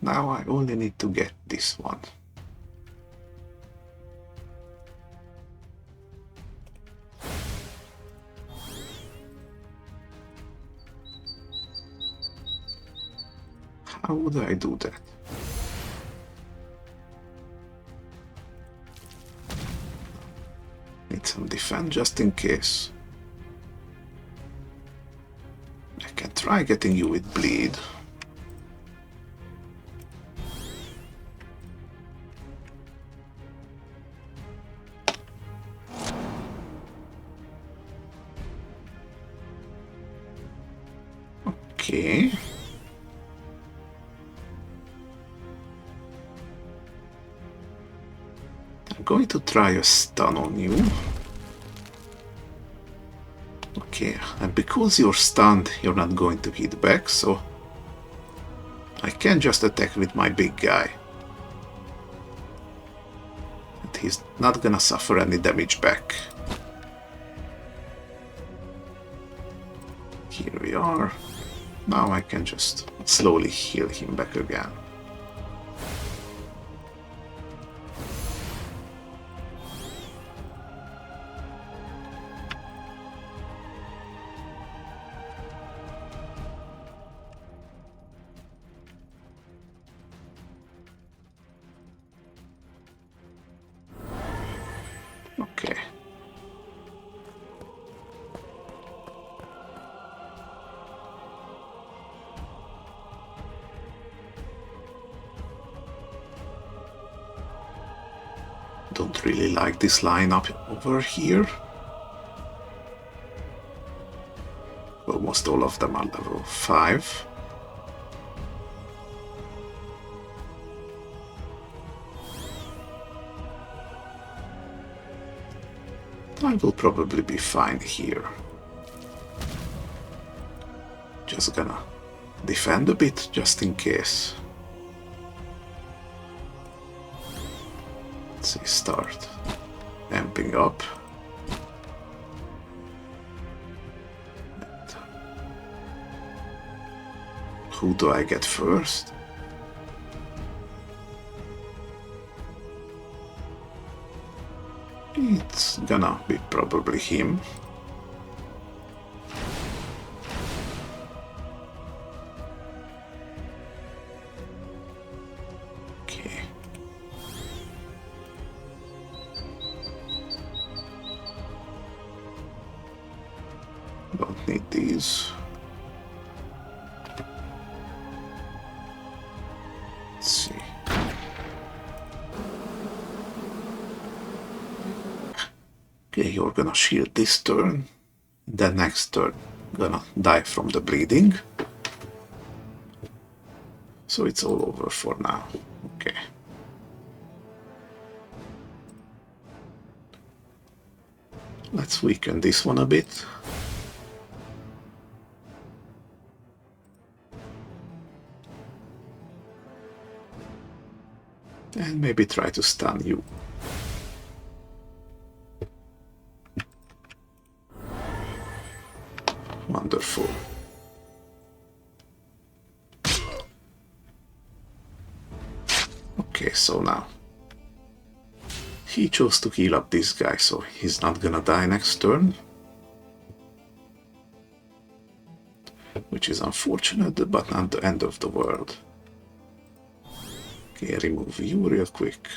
Now I only need to get this one. How would I do that? Need some defense just in case. I can try getting you with bleed. Okay. I'm going to try a stun on you. Okay, and because you're stunned, you're not going to hit back, so I can just attack with my big guy. And he's not gonna suffer any damage back. Here we are. Now I can just slowly heal him back again. Okay. Don't really like this lineup over here. Almost all of them are level 5. I will probably be fine here. Just gonna defend a bit just in case. Let's see, start amping up. And who do I get first? It's gonna be probably him. Okay. Don't need these. Let's see. Okay, you're gonna shield this turn. The next turn, gonna die from the bleeding. So it's all over for now. Okay. Let's weaken this one a bit. And maybe try to stun you. Wonderful. Okay, so now he chose to heal up this guy, so he's not gonna die next turn. Which is unfortunate, but not the end of the world. Okay, remove you real quick.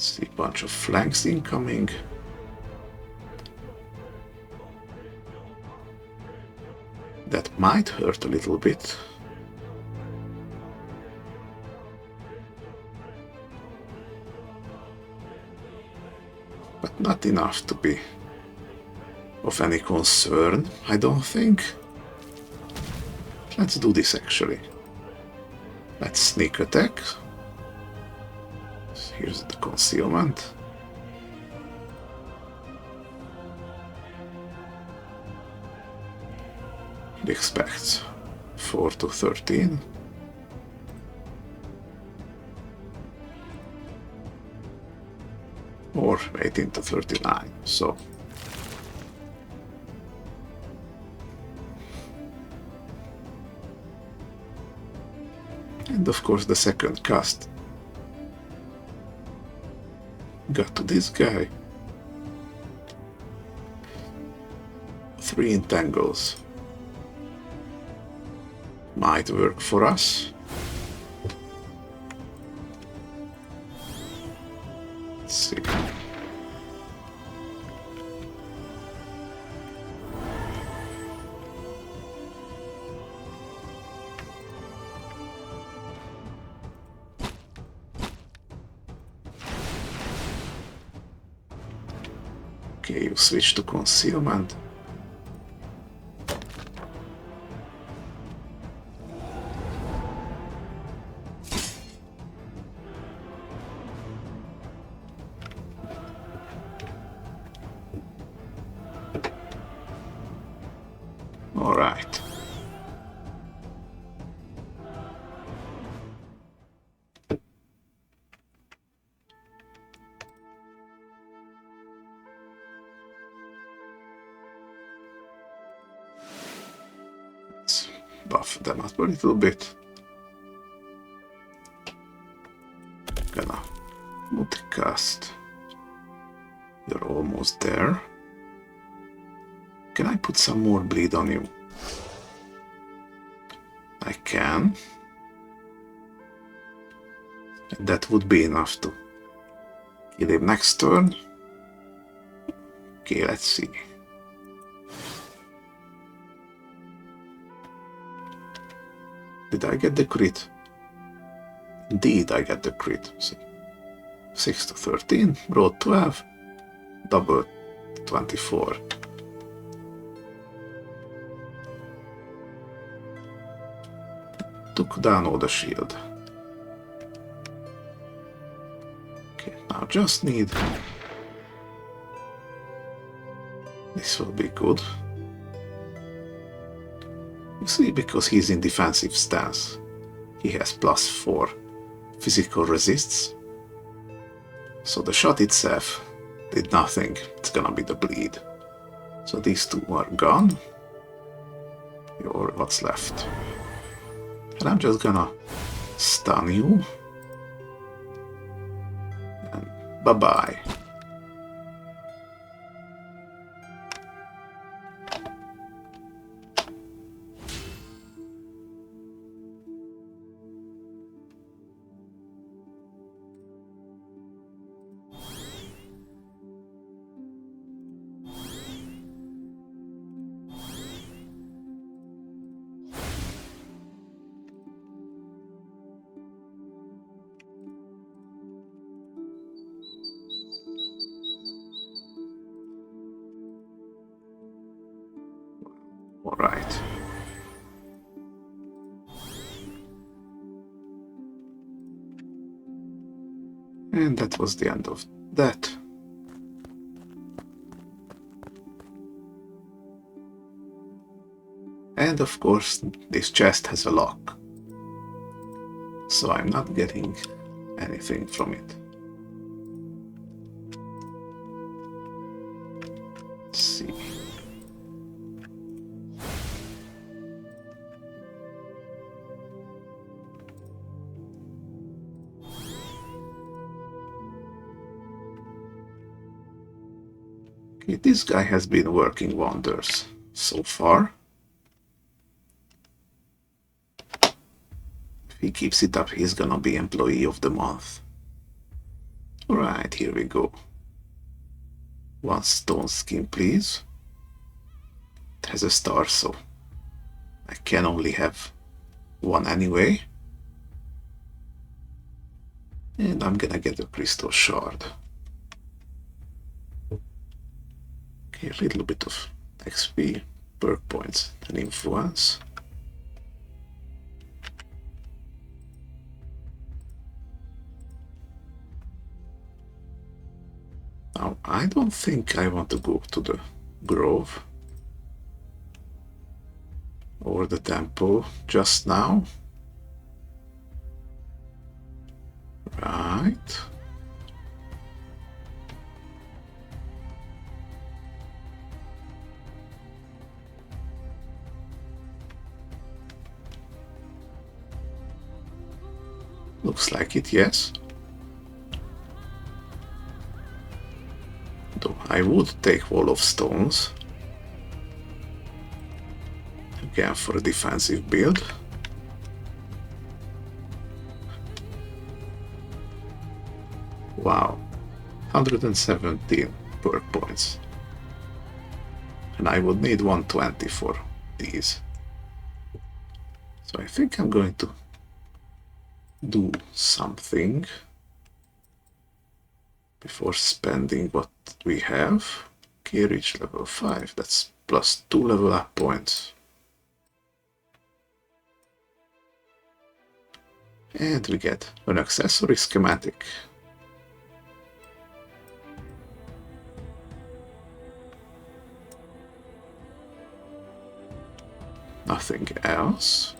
See, bunch of flanks incoming. That might hurt a little bit. But not enough to be of any concern, I don't think. Let's do this actually. Let's sneak attack. Here's the concealment. It expects 4 to 13. Or 18 to 39, so. And of course the second cast got to this guy. 3 entangles. Might work for us. Let's see. Okay, you switch to concealment. All right. Let's buff them up a little bit. Gonna multicast. You're almost there. Can I put some more bleed on you? I can. And that would be enough to kill him next turn. Okay, let's see. Did I get the crit? Indeed, I get the crit. See. 6 to 13, rolled 12, double 24. Took down all the shield. Okay, now just need... This will be good. You see, because he's in defensive stance, he has +4 physical resists. So the shot itself did nothing. It's gonna be the bleed. So these 2 are gone. Or what's left. And I'm just gonna stun you. And bye-bye. All right. And that was the end of that. And of course, this chest has a lock. So I'm not getting anything from it. Let's see. Okay, this guy has been working wonders so far. If he keeps it up, he's gonna be Employee of the Month. Right, here we go. One stone skin, please. It has a star, so I can only have one anyway. And I'm gonna get a crystal shard. Okay, a little bit of XP, perk points, and influence. Now, I don't think I want to go to the grove or the temple just now. Right. Looks like it, yes. Though I would take wall of stones. Again, for a defensive build. Wow, 117 perk points. And I would need 120 for these. So I think I'm going to do something before spending what we have. Okay, reach level 5, that's plus 2 level up points. And we get an accessory schematic. Nothing else.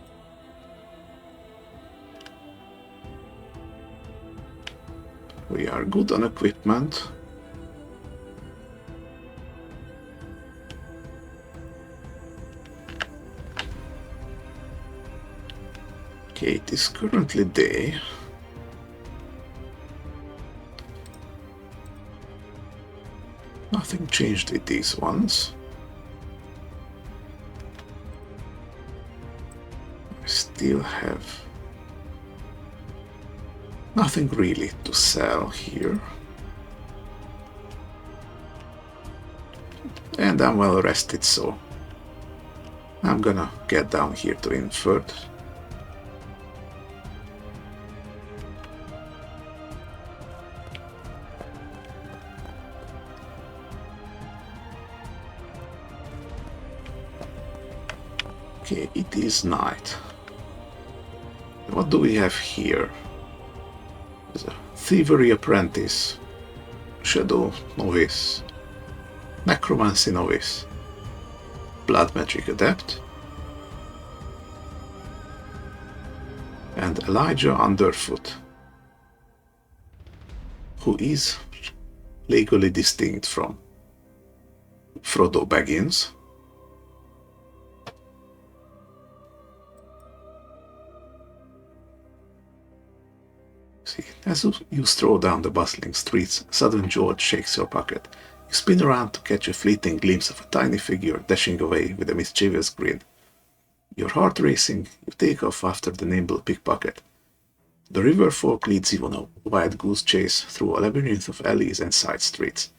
We are good on equipment. Okay, it is currently day. Nothing changed with these ones. I still have nothing really to sell here. And I'm well rested, so I'm gonna get down here to Inford. Okay, it is night. What do we have here? There's a Thievery Apprentice, Shadow Novice, Necromancy Novice, Blood Magic Adept, and Elijah Underfoot, who is legally distinct from Frodo Baggins. See, as you stroll down the bustling streets, a sudden jolt shakes your pocket. You spin around to catch a fleeting glimpse of a tiny figure dashing away with a mischievous grin. Your heart racing, you take off after the nimble pickpocket. The river fork leads you on a wild goose chase through a labyrinth of alleys and side streets.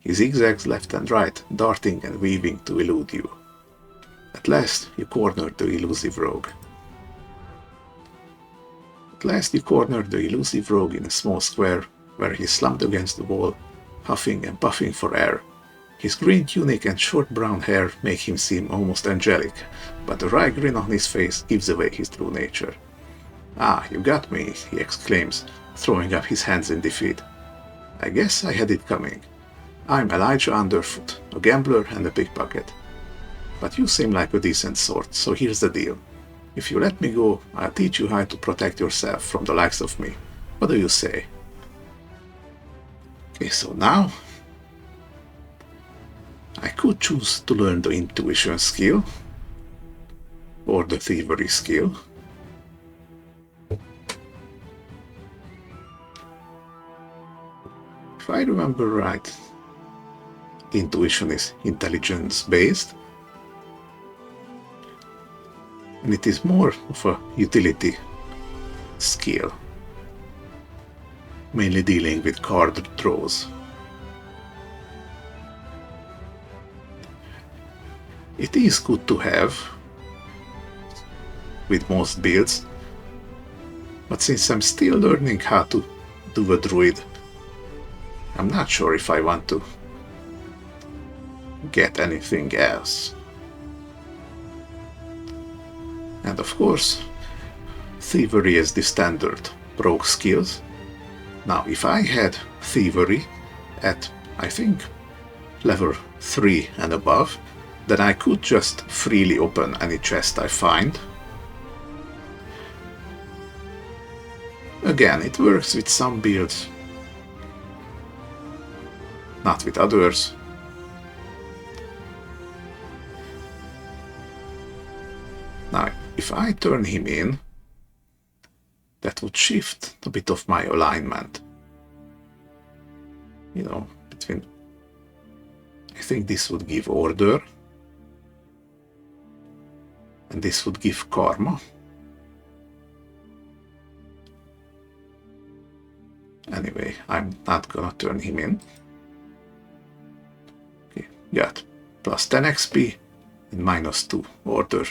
He zigzags left and right, darting and weaving to elude you. At last, you corner the elusive rogue. In a small square, where he slumped against the wall, huffing and puffing for air. His green tunic and short brown hair make him seem almost angelic, but the wry grin on his face gives away his true nature. "Ah, you got me," he exclaims, throwing up his hands in defeat. "I guess I had it coming. I'm Elijah Underfoot, a gambler and a pickpocket. But you seem like a decent sort, so here's the deal. If you let me go, I'll teach you how to protect yourself from the likes of me. What do you say?" Okay, so now I could choose to learn the intuition skill or the thievery skill. If I remember right, intuition is intelligence based, and it is more of a utility skill. mainly dealing with card draws. It is good to have with most builds, but since I'm still learning how to do a druid, I'm not sure if I want to get anything else. And of course, thievery is the standard rogue skills. Now, if I had thievery at, I think, level 3 and above, then I could just freely open any chest I find. Again, it works with some builds, not with others. Now, if I turn him in, that would shift a bit of my alignment. You know, between... I think this would give order, and this would give karma. Anyway, I'm not gonna turn him in. Okay, got plus 10 XP and minus 2 order,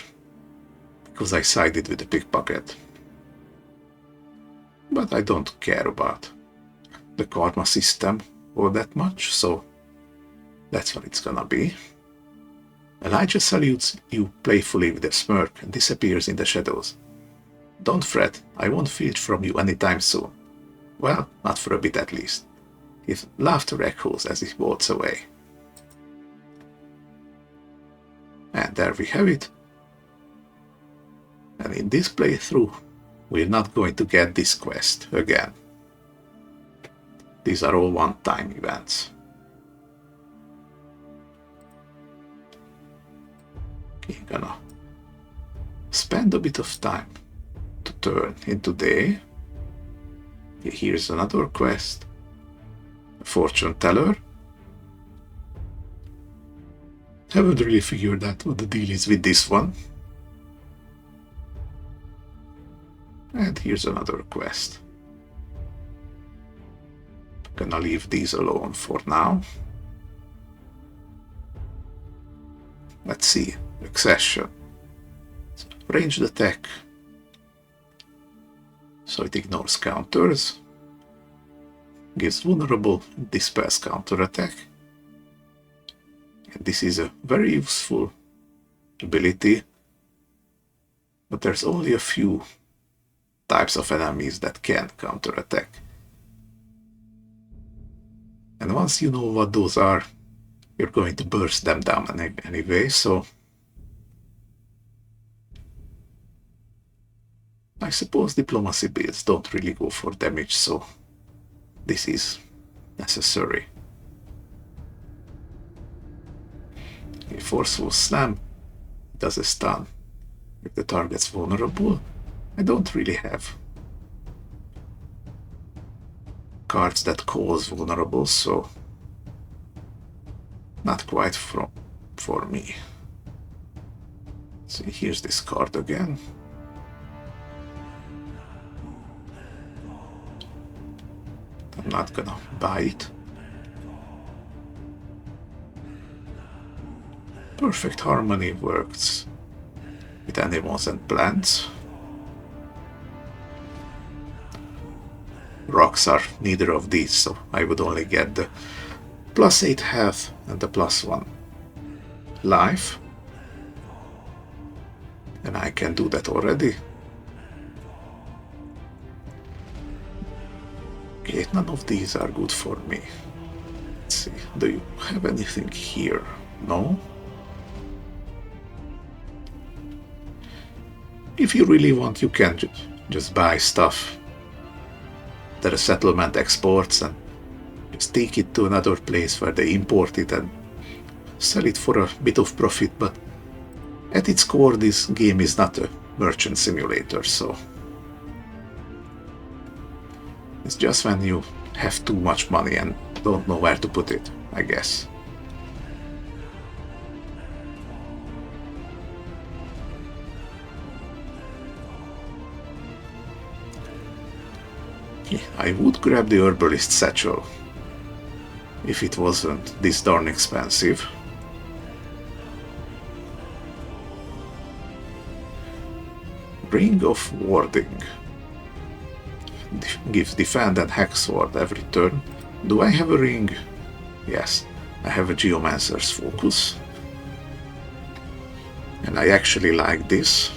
because I sided with the pickpocket. But I don't care about the karma system all that much, so that's what it's gonna be. Elijah salutes you playfully with a smirk and disappears in the shadows. Don't fret, I won't filch from you anytime soon. Well, not for a bit at least. His laughter echoes as he walks away. And there we have it. And in this playthrough, we're not going to get this quest again. These are all one-time events. Okay, gonna spend a bit of time to turn into day. Okay, here's another quest. A fortune teller. Haven't really figured out what the deal is with this one. And here's another quest. Gonna leave these alone for now. Let's see. Accession. Ranged attack. So it ignores counters. Gives vulnerable and dispels counter attack. And this is a very useful ability. But there's only a few types of enemies that can counterattack. And once you know what those are, you're going to burst them down anyway, so I suppose diplomacy builds don't really go for damage, so this is necessary. A forceful slam does a stun. If the target's vulnerable, I don't really have cards that cause vulnerable, so not quite for me. See, here's this card again. I'm not gonna buy it. Perfect harmony works with animals and plants. Rocks are neither of these, so I would only get the +8 health and the +1 life. And I can do that already. Okay, none of these are good for me. Let's see, do you have anything here? No? If you really want, you can just buy stuff that a settlement exports and just take it to another place where they import it and sell it for a bit of profit, but at its core this game is not a merchant simulator, so it's just when you have too much money and don't know where to put it, I guess. Okay, I would grab the herbalist satchel if it wasn't this darn expensive. Ring of Warding. Gives defend and hack sword every turn. Do I have a ring? Yes, I have a Geomancer's Focus. And I actually like this.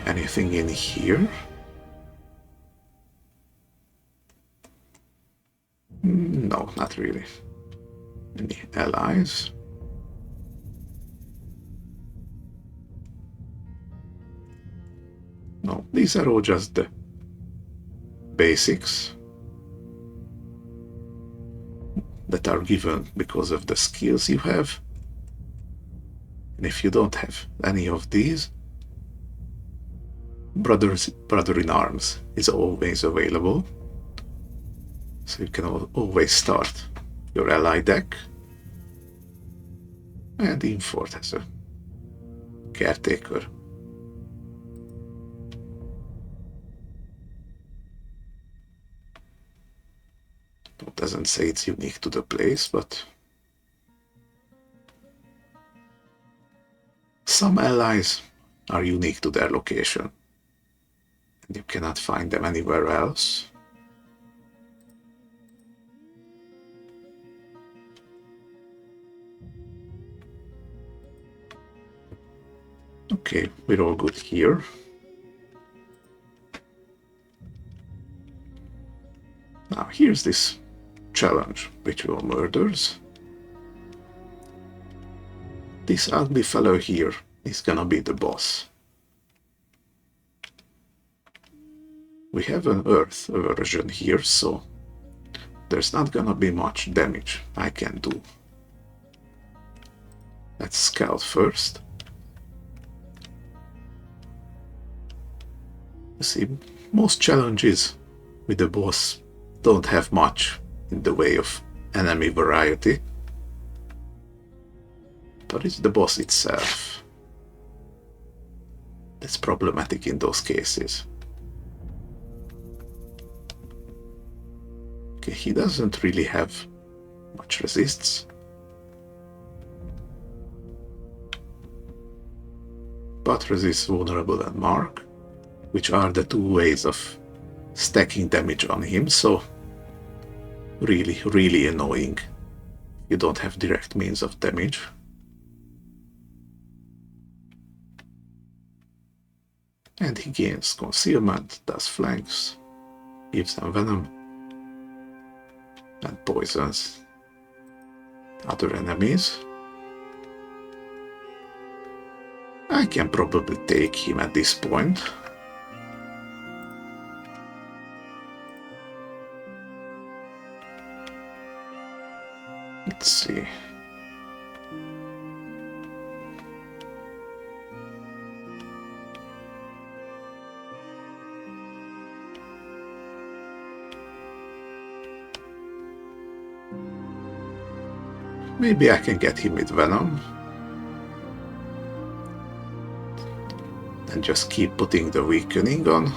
Anything in here? No, not really. Any allies? No, these are all just the basics that are given because of the skills you have. And if you don't have any of these, Brother in Arms is always available. So you can always start your ally deck. And Infort has a caretaker. It doesn't say it's unique to the place, but some allies are unique to their location. And you cannot find them anywhere else. Okay, we're all good here. Now here's this challenge, Ritual Murders. This ugly fellow here is gonna be the boss. We have an earth version here, so there's not gonna be much damage I can do. Let's scout first. You see, most challenges with the boss don't have much in the way of enemy variety, but it's the boss itself that's problematic in those cases. Okay, he doesn't really have much resists, but resists vulnerable and mark, which are the two ways of stacking damage on him, so really annoying. You don't have direct means of damage. And he gains concealment, does flanks, gives them venom, and poisons other enemies. I can probably take him at this point. Let's see. Maybe I can get him with venom. And just keep putting the weakening on.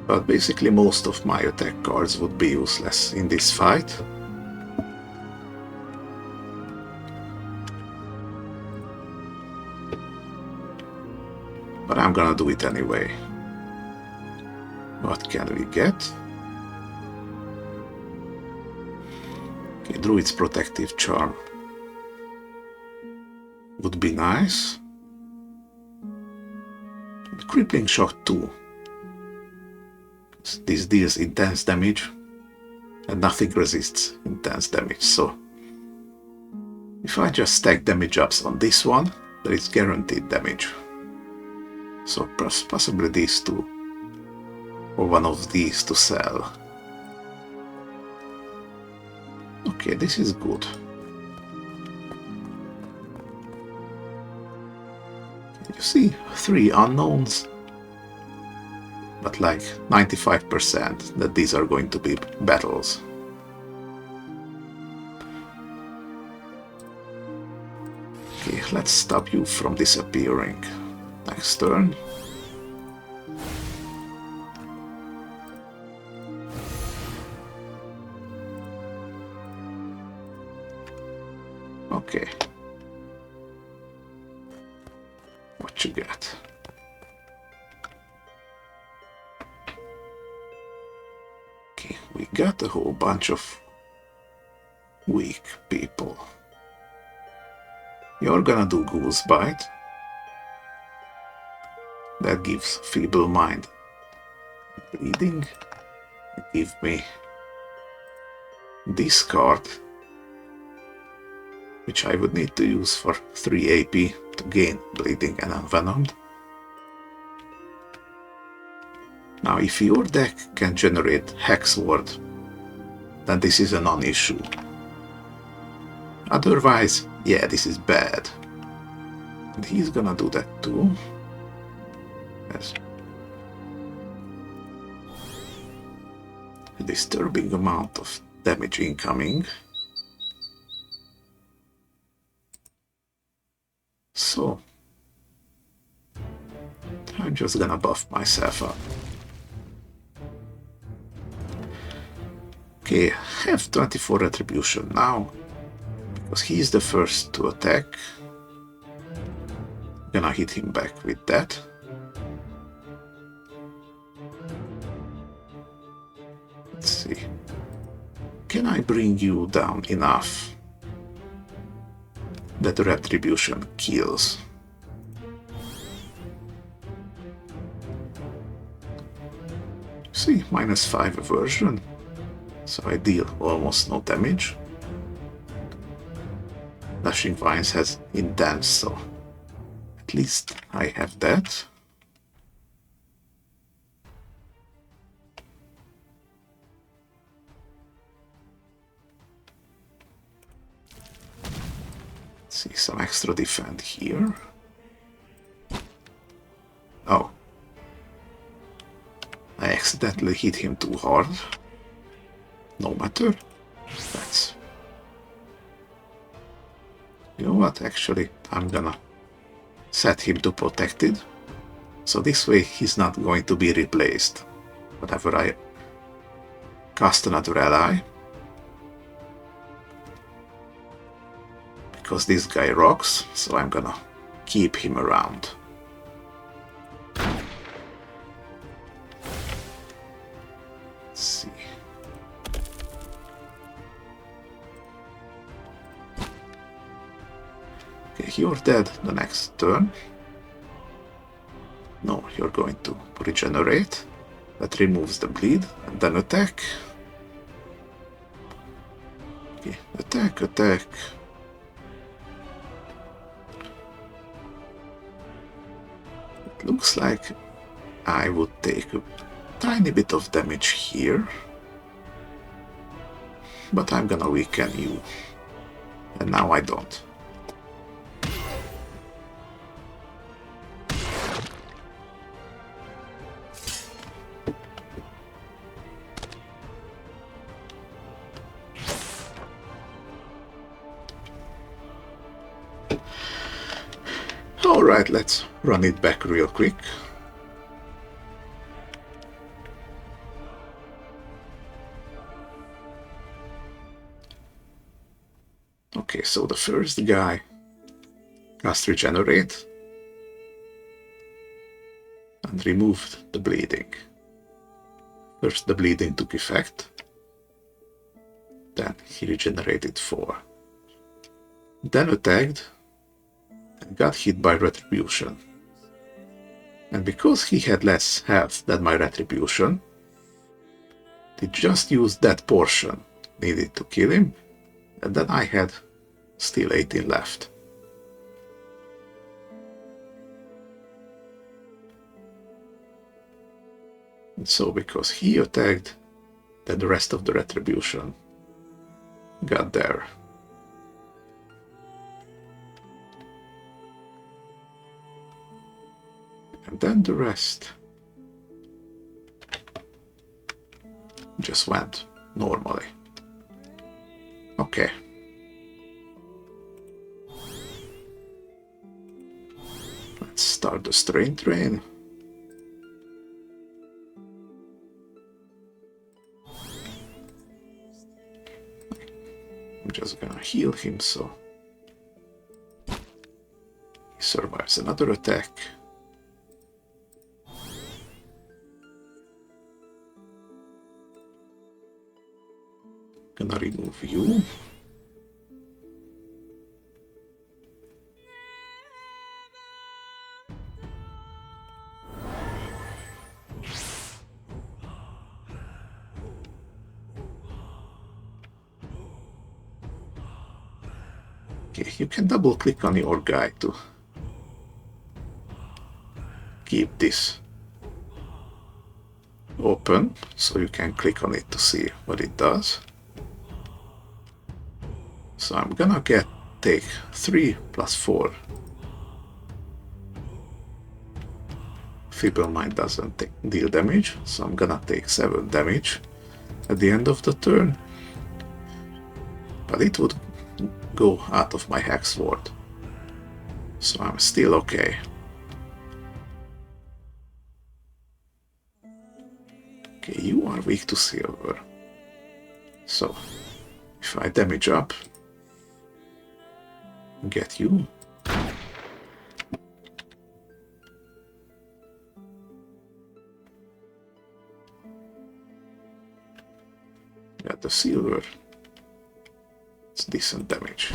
But basically most of my attack cards would be useless in this fight. But I'm gonna do it anyway. What can we get? Okay, Druid's Protective Charm would be nice. Crippling Shock 2. This deals intense damage and nothing resists intense damage, so if I just stack damage ups on this one, there is guaranteed damage. So possibly these two, or one of these to sell. Okay, this is good. You see, 3 unknowns, but like 95% that these are going to be battles. let's stop you from disappearing. Next turn. Okay. What you got? Okay, we got a whole bunch of weak people. You're gonna do Goose Bite. That gives Feeble Mind bleeding. Give me this card, which I would need to use for 3 AP to gain bleeding and envenomed. Now, if your deck can generate Hex Ward, then this is a non-issue. Otherwise, yeah, this is bad. And he's gonna do that too. Yes. A disturbing amount of damage incoming. So, I'm just gonna buff myself up. Okay, I have 24 retribution now, because he's the first to attack. Gonna hit him back with that. Let's see. Can I bring you down enough that the retribution kills? See, -5 aversion, so I deal almost no damage. Lashing Vines has intense, so at least I have that. See some extra defend here. Oh. I accidentally hit him too hard. No matter. That's... You know what, actually, I'm gonna set him to protected. So this way he's not going to be replaced whenever I cast another ally. Because this guy rocks, so I'm gonna keep him around. Let's see. Okay, you're dead the next turn. No, you're going to regenerate. That removes the bleed, and then attack. Okay, attack, attack. It looks like I would take a tiny bit of damage here. But I'm gonna weaken you. And now I don't. Alright, let's run it back real quick. Okay, so the first guy cast Regenerate and removed the bleeding. First the bleeding took effect, then he regenerated 4. Then attacked and got hit by Retribution. And because he had less health than my Retribution, they just used that portion needed to kill him, and then I had still 18 left. And so because he attacked, then the rest of the Retribution got there. And then the rest just went normally. Okay. Let's start the strain train. I'm just gonna heal him so he survives another attack. Gonna remove you. Okay, you can double click on your guy to keep this open, so you can click on it to see what it does. So I'm gonna take 3 plus 4. Feeble Mind doesn't deal damage, so I'm gonna take 7 damage at the end of the turn. But it would go out of my Hex Ward, so I'm still okay. Okay, you are weak to silver. So, if I damage up, get you. Got the silver. It's decent damage.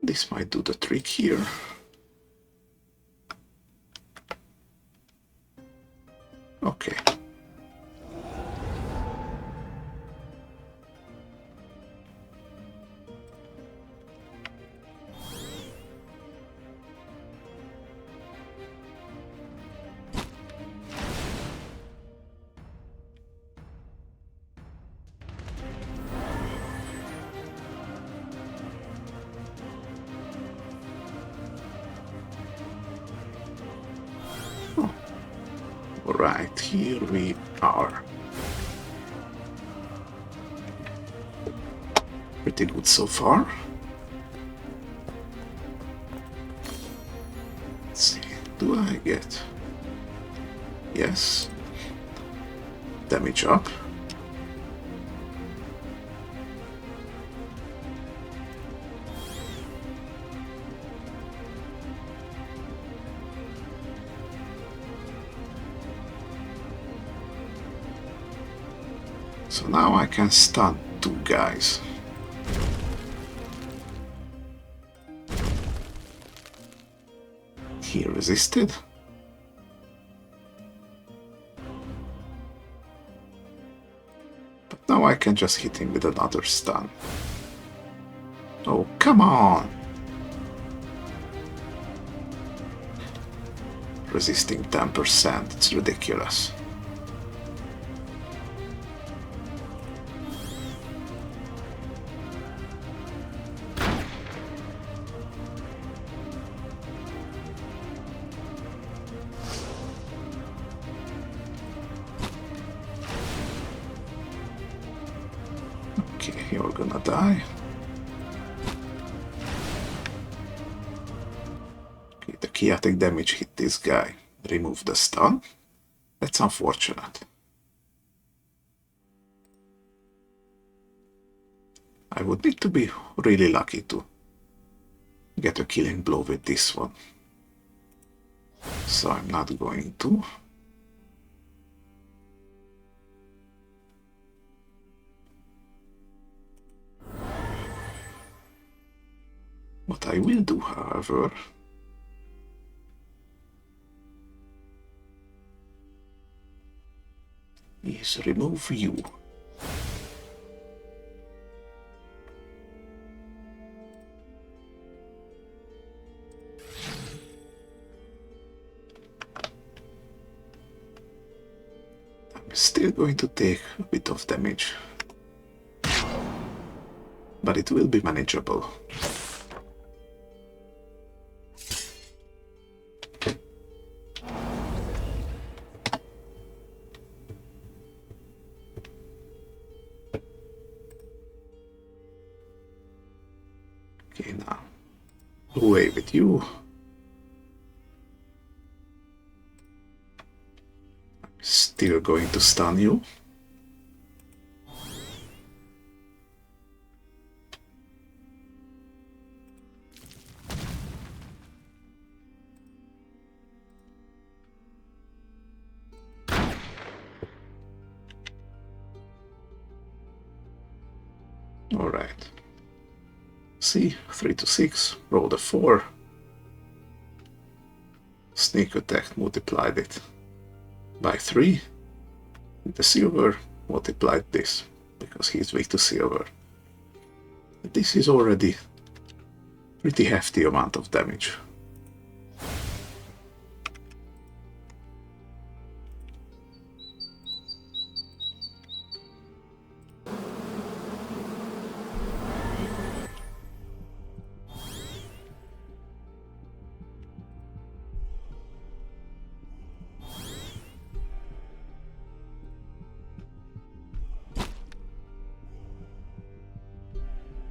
This might do the trick here. Okay. Right, here we are. Pretty good so far. Let's see, do I get... Yes. Damage up. So now I can stun 2 guys. He resisted. But now I can just hit him with another stun. Oh, come on! Resisting 10%, it's ridiculous. You're gonna die. Okay, the chaotic damage hit this guy. Remove the stun. That's unfortunate. I would need to be really lucky to get a killing blow with this one. So I'm not going to. What I will do, however, is remove you. I'm still going to take a bit of damage, but it will be manageable. Away with you. Still going to stun you. Alright. See, 3 to 6, rolled a 4. Sneak attack multiplied it by 3. The silver multiplied this, because he's weak to silver. This is already pretty hefty amount of damage.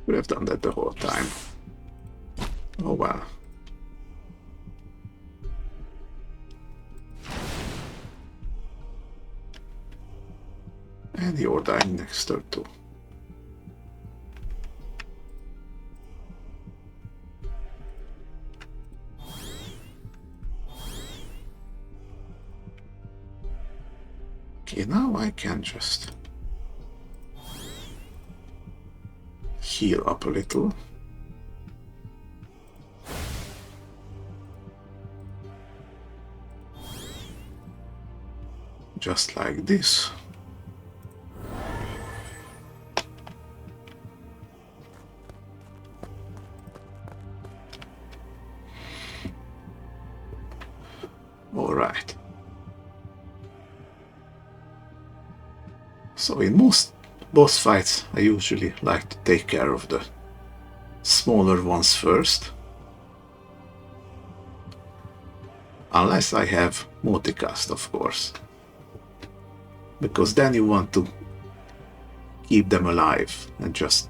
Could have done that the whole time. Oh well. And you're dying next turn too. Okay, now I can just heal up a little. Just like this. All right. So in most boss fights, I usually like to take care of the smaller ones first. Unless I have multicast, of course. Because then you want to keep them alive and just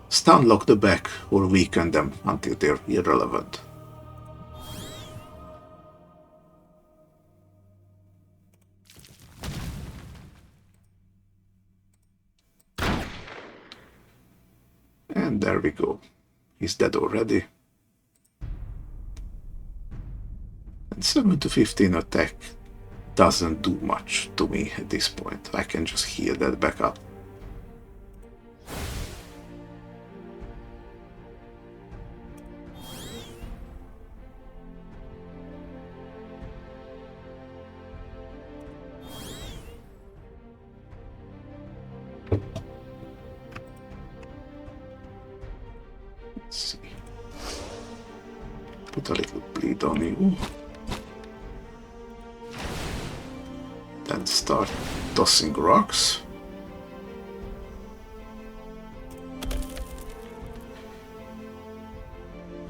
stun lock the back or weaken them until they're irrelevant. And there we go. He's dead already. And 7 to 15 attack doesn't do much to me at this point. I can just heal that back up. Let's see. Put a little bleed on you. Then start tossing rocks.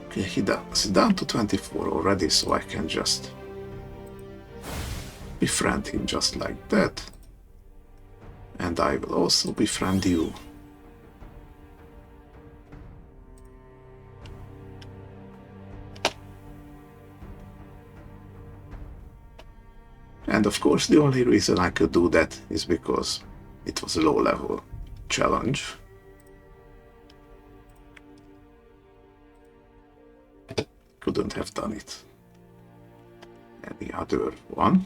Okay, he's down to 24 already, so I can just befriend him just like that. And I will also befriend you. And of course, the only reason I could do that is because it was a low-level challenge. Couldn't have done it any other one.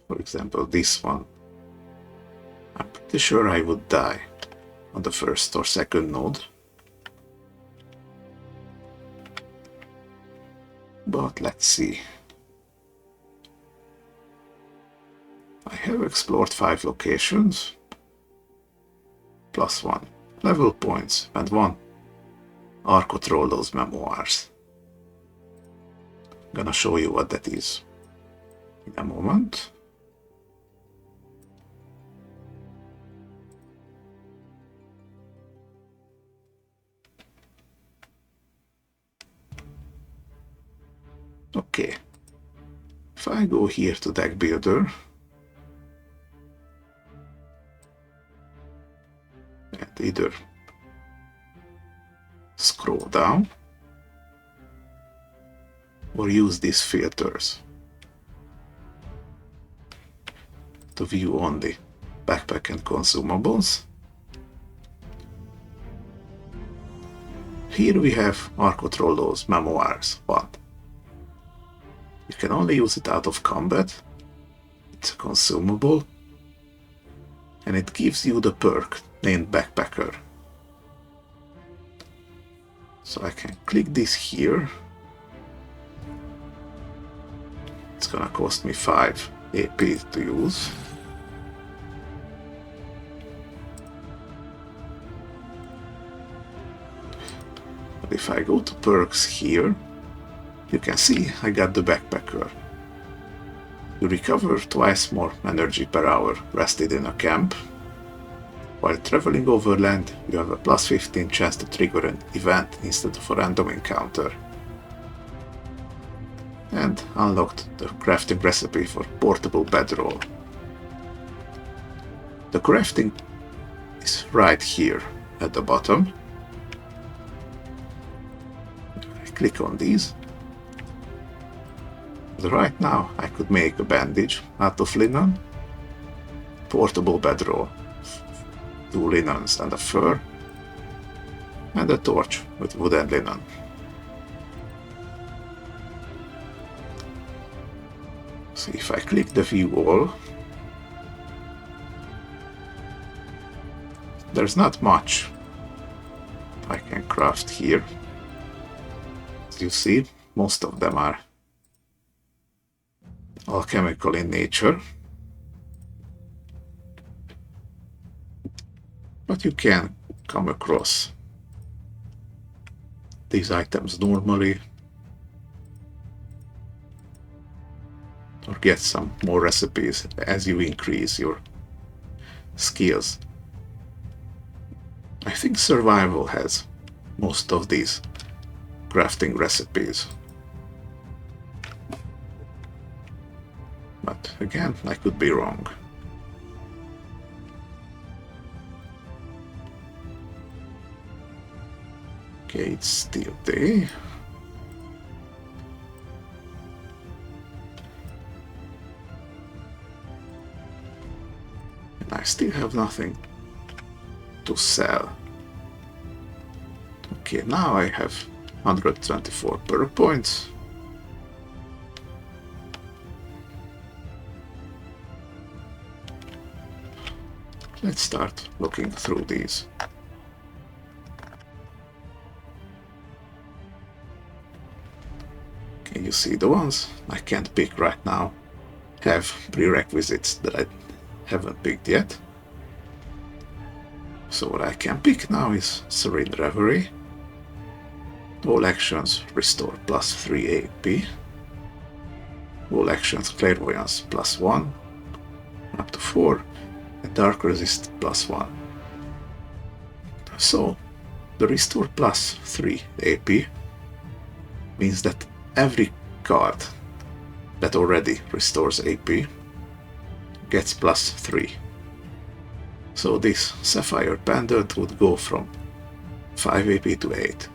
For example, this one. I'm pretty sure I would die on the first or second node. But let's see. I have explored 5 locations, plus 1 level points and 1 Arco Trollo's memoirs. I'm gonna show you what that is in a moment. Okay, if I go here to Deck Builder, and either scroll down, or use these filters to view only backpack and consumables. Here we have Arcotrollo's memoirs, but you can only use it out of combat. It's a consumable, and it gives you the perk named Backpacker. So I can click this here. It's gonna cost me 5 AP to use. But if I go to perks here, you can see I got the Backpacker. You recover twice more energy per hour rested in a camp. While traveling overland, you have a plus 15 chance to trigger an event instead of a random encounter. And unlocked the crafting recipe for portable bedroll. The crafting is right here at the bottom. I click on these. Right now I could make a bandage out of linen, portable bedroll, 2 linens and a fur, and a torch with wood and linen. So if I click the view all, there's not much I can craft here. As you see, most of them are alchemical in nature, but you can come across these items normally or get some more recipes as you increase your skills. I think survival has most of these crafting recipes. But again, I could be wrong. Okay, it's still day. And I still have nothing to sell. Okay, now I have 124 perk points. Let's start looking through these. Okay, you see the ones I can't pick right now have prerequisites that I haven't picked yet. So what I can pick now is Serene Reverie. All actions restore plus 3 AP. All actions clairvoyance plus 1, up to 4. And dark resist plus 1. So the restore plus 3 AP means that every card that already restores AP gets plus 3. So this Sapphire Pendant would go from 5 AP to 8.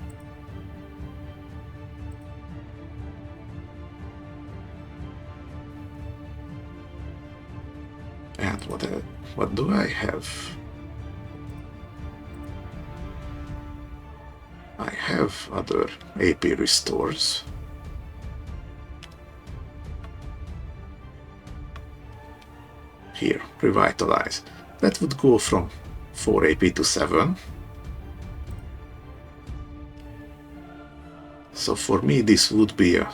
And what do I have? I have other AP restores. Here, Revitalize. That would go from 4 AP to 7. So for me this would be an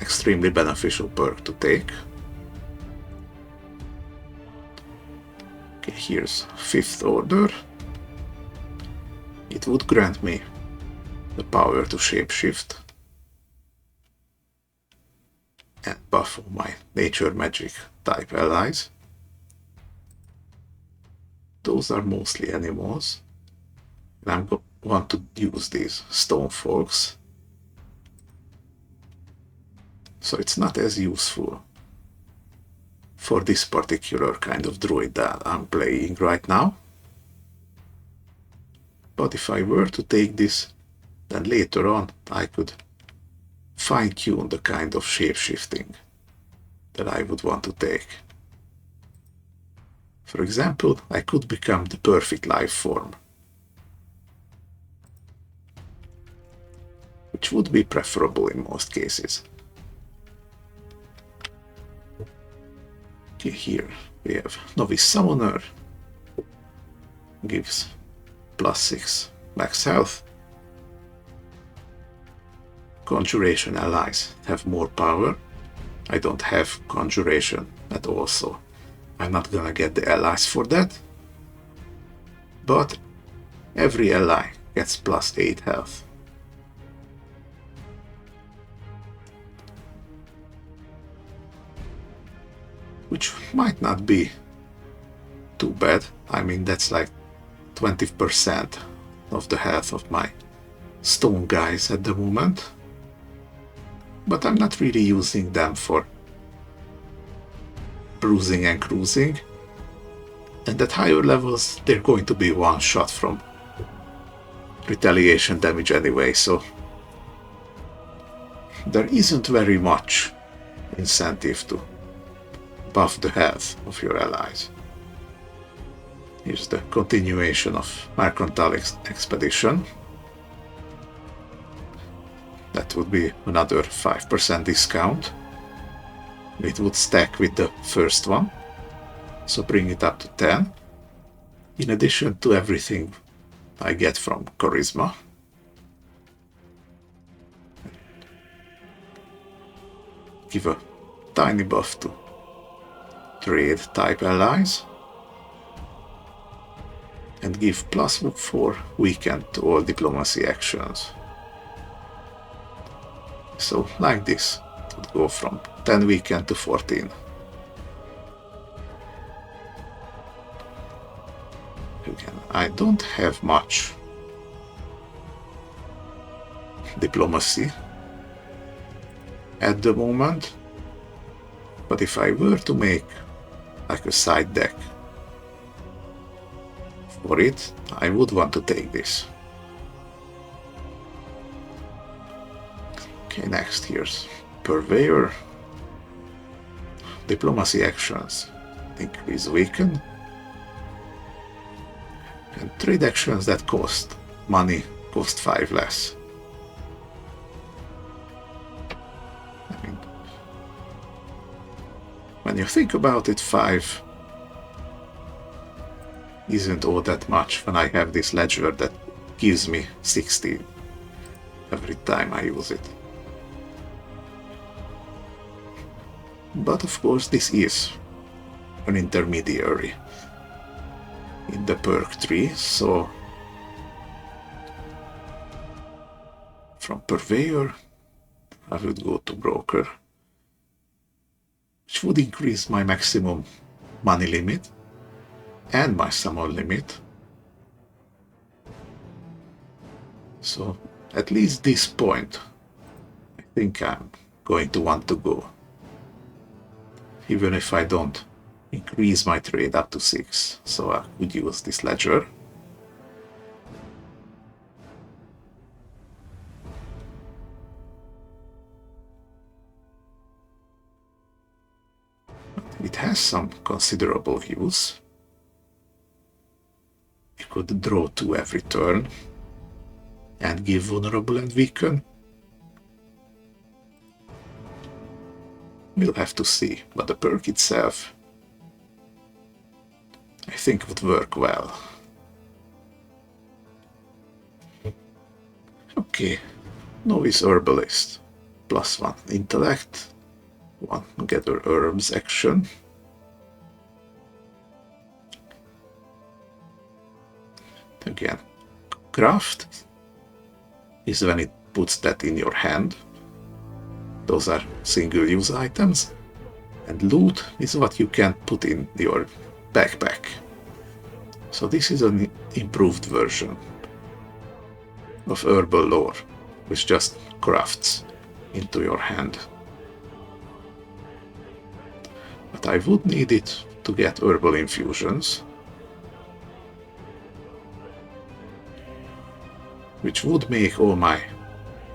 extremely beneficial perk to take. Okay, here's 5th Order. It would grant me the power to shapeshift and buff all my nature magic type allies. Those are mostly animals, and I'm going to use these stone folks, so it's not as useful for this particular kind of druid that I'm playing right now. But if I were to take this, then later on I could fine-tune the kind of shape-shifting that I would want to take. For example, I could become the perfect life form, which would be preferable in most cases. Okay, here we have Novice Summoner, gives +6 max health. Conjuration allies have more power. I don't have conjuration at all, so I'm not gonna get the allies for that. But every ally gets +8 health. Which might not be too bad. I mean, that's like 20% of the health of my stone guys at the moment. But I'm not really using them for bruising and cruising. And at higher levels, they're going to be one shot from retaliation damage anyway, so there isn't very much incentive to buff the health of your allies. Here's the continuation of Mercantile Expedition. That would be another 5% discount. It would stack with the first one, so bring it up to 10. In addition to everything I get from Charisma. Give a tiny buff to trade type allies. And give +4 weaken to all diplomacy actions. So like this, it would go from 10 weaken to 14. Again, I don't have much diplomacy at the moment, but if I were to make like a side deck for it, I would want to take this. Okay, next here's Purveyor. Diplomacy actions increase weaken. And trade actions that cost money cost 5 less. I mean, when you think about it, 5 isn't all that much when I have this ledger that gives me 16 every time I use it. But of course this is an intermediary in the perk tree, so from Purveyor I would go to Broker, which would increase my maximum money limit and my summon limit. So at least this point I think I'm going to want to go, even if I don't increase my trade up to 6, so I would use this ledger. It has some considerable use. You could draw 2 every turn and give vulnerable and weaken. We'll have to see, but the perk itself I think would work well. Okay, Novice Herbalist, +1 intellect, 1 gather herbs action. Again, craft is when it puts that in your hand. Those are single-use items. And loot is what you can put in your backpack. So this is an improved version of herbal lore, which just crafts into your hand. But I would need it to get herbal infusions, which would make all my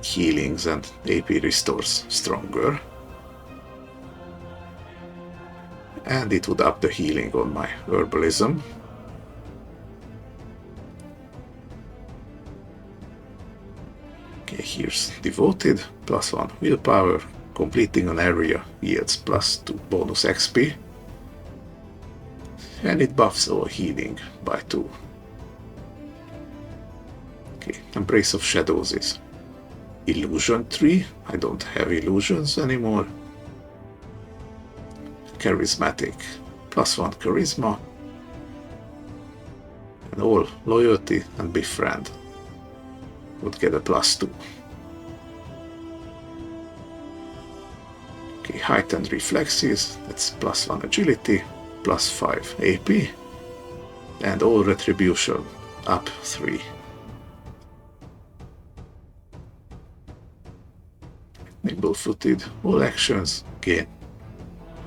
healings and AP restores stronger. And it would up the healing on my herbalism. Okay, here's devoted, +1 willpower. Completing an area yields +2 bonus XP. And it buffs our healing by 2. Okay, Embrace of Shadows is Illusion 3. I don't have illusions anymore. Charismatic, +1 charisma. And all loyalty and befriend would get a +2. Okay, heightened reflexes, that's +1 agility, +5 AP. And all retribution up 3. Nimble-footed, all actions gain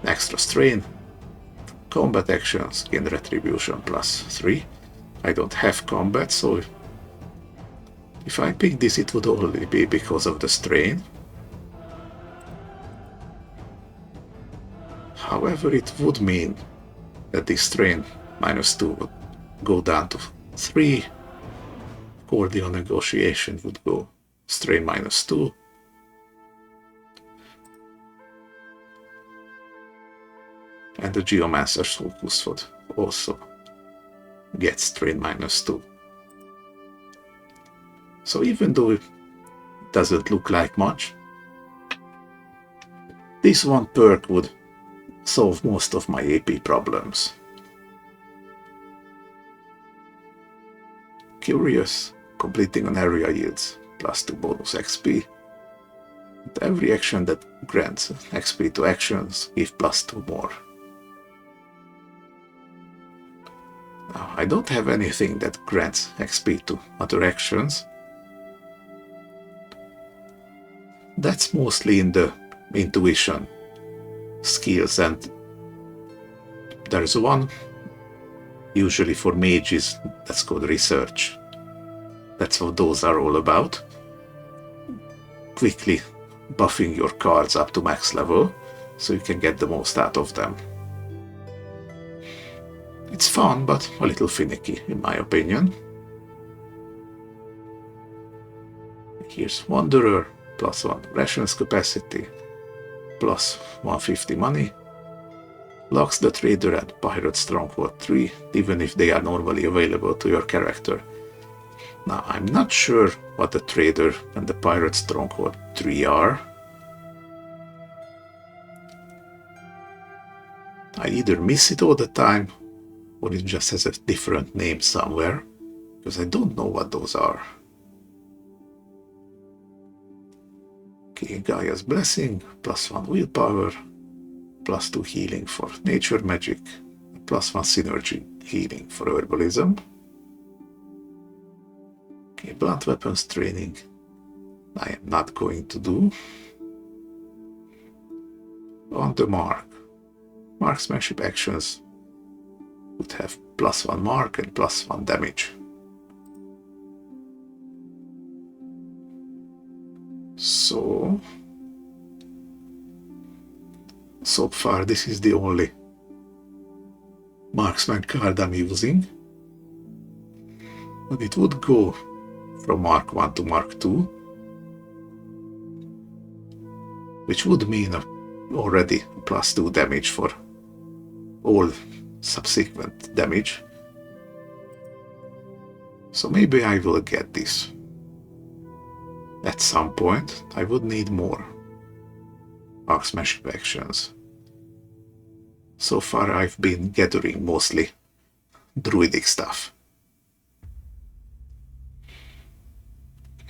extra strain. Combat actions gain retribution +3. I don't have combat, so if I pick this, it would only be because of the strain. However, it would mean that this strain -2 would go down to 3. Cordial negotiation would go strain -2. And the Geomancer's Focus would also get strain -2. So even though it doesn't look like much, this one perk would solve most of my AP problems. Curious, completing an area yields +2 bonus XP. And every action that grants XP to actions gives +2 more. Now, I don't have anything that grants XP to other actions. That's mostly in the intuition skills, and there's one usually for mages that's called research. That's what those are all about. Quickly buffing your cards up to max level so you can get the most out of them. It's fun, but a little finicky in my opinion. Here's Wanderer, +1 rations capacity, +150 money. Locks the trader and pirate stronghold 3, even if they are normally available to your character. Now, I'm not sure what the trader and the pirate stronghold 3 are. I either miss it all the time, or it just has a different name somewhere, because I don't know what those are. Okay, Gaia's Blessing, +1 willpower, +2 healing for nature magic, +1 synergy healing for herbalism. Okay, blunt weapons training, I am not going to do. On the mark, marksmanship actions would have +1 mark and +1 damage. So far this is the only marksman card I'm using, but it would go from Mark 1 to Mark 2, which would mean already +2 damage for all subsequent damage. So maybe I will get this. At some point, I would need more marksmanship actions. So far, I've been gathering mostly druidic stuff.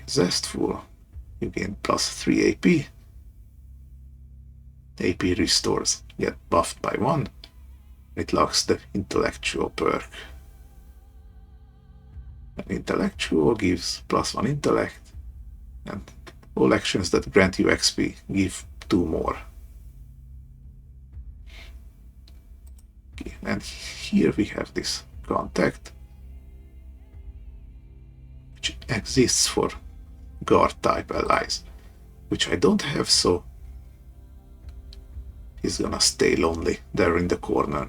Zestful, you gain +3 AP. AP restores get buffed by 1. It locks the intellectual perk. An intellectual gives +1 intellect, and all actions that grant you XP give 2 more. Okay, and here we have this contact, which exists for guard type allies, which I don't have, so he's gonna stay lonely there in the corner.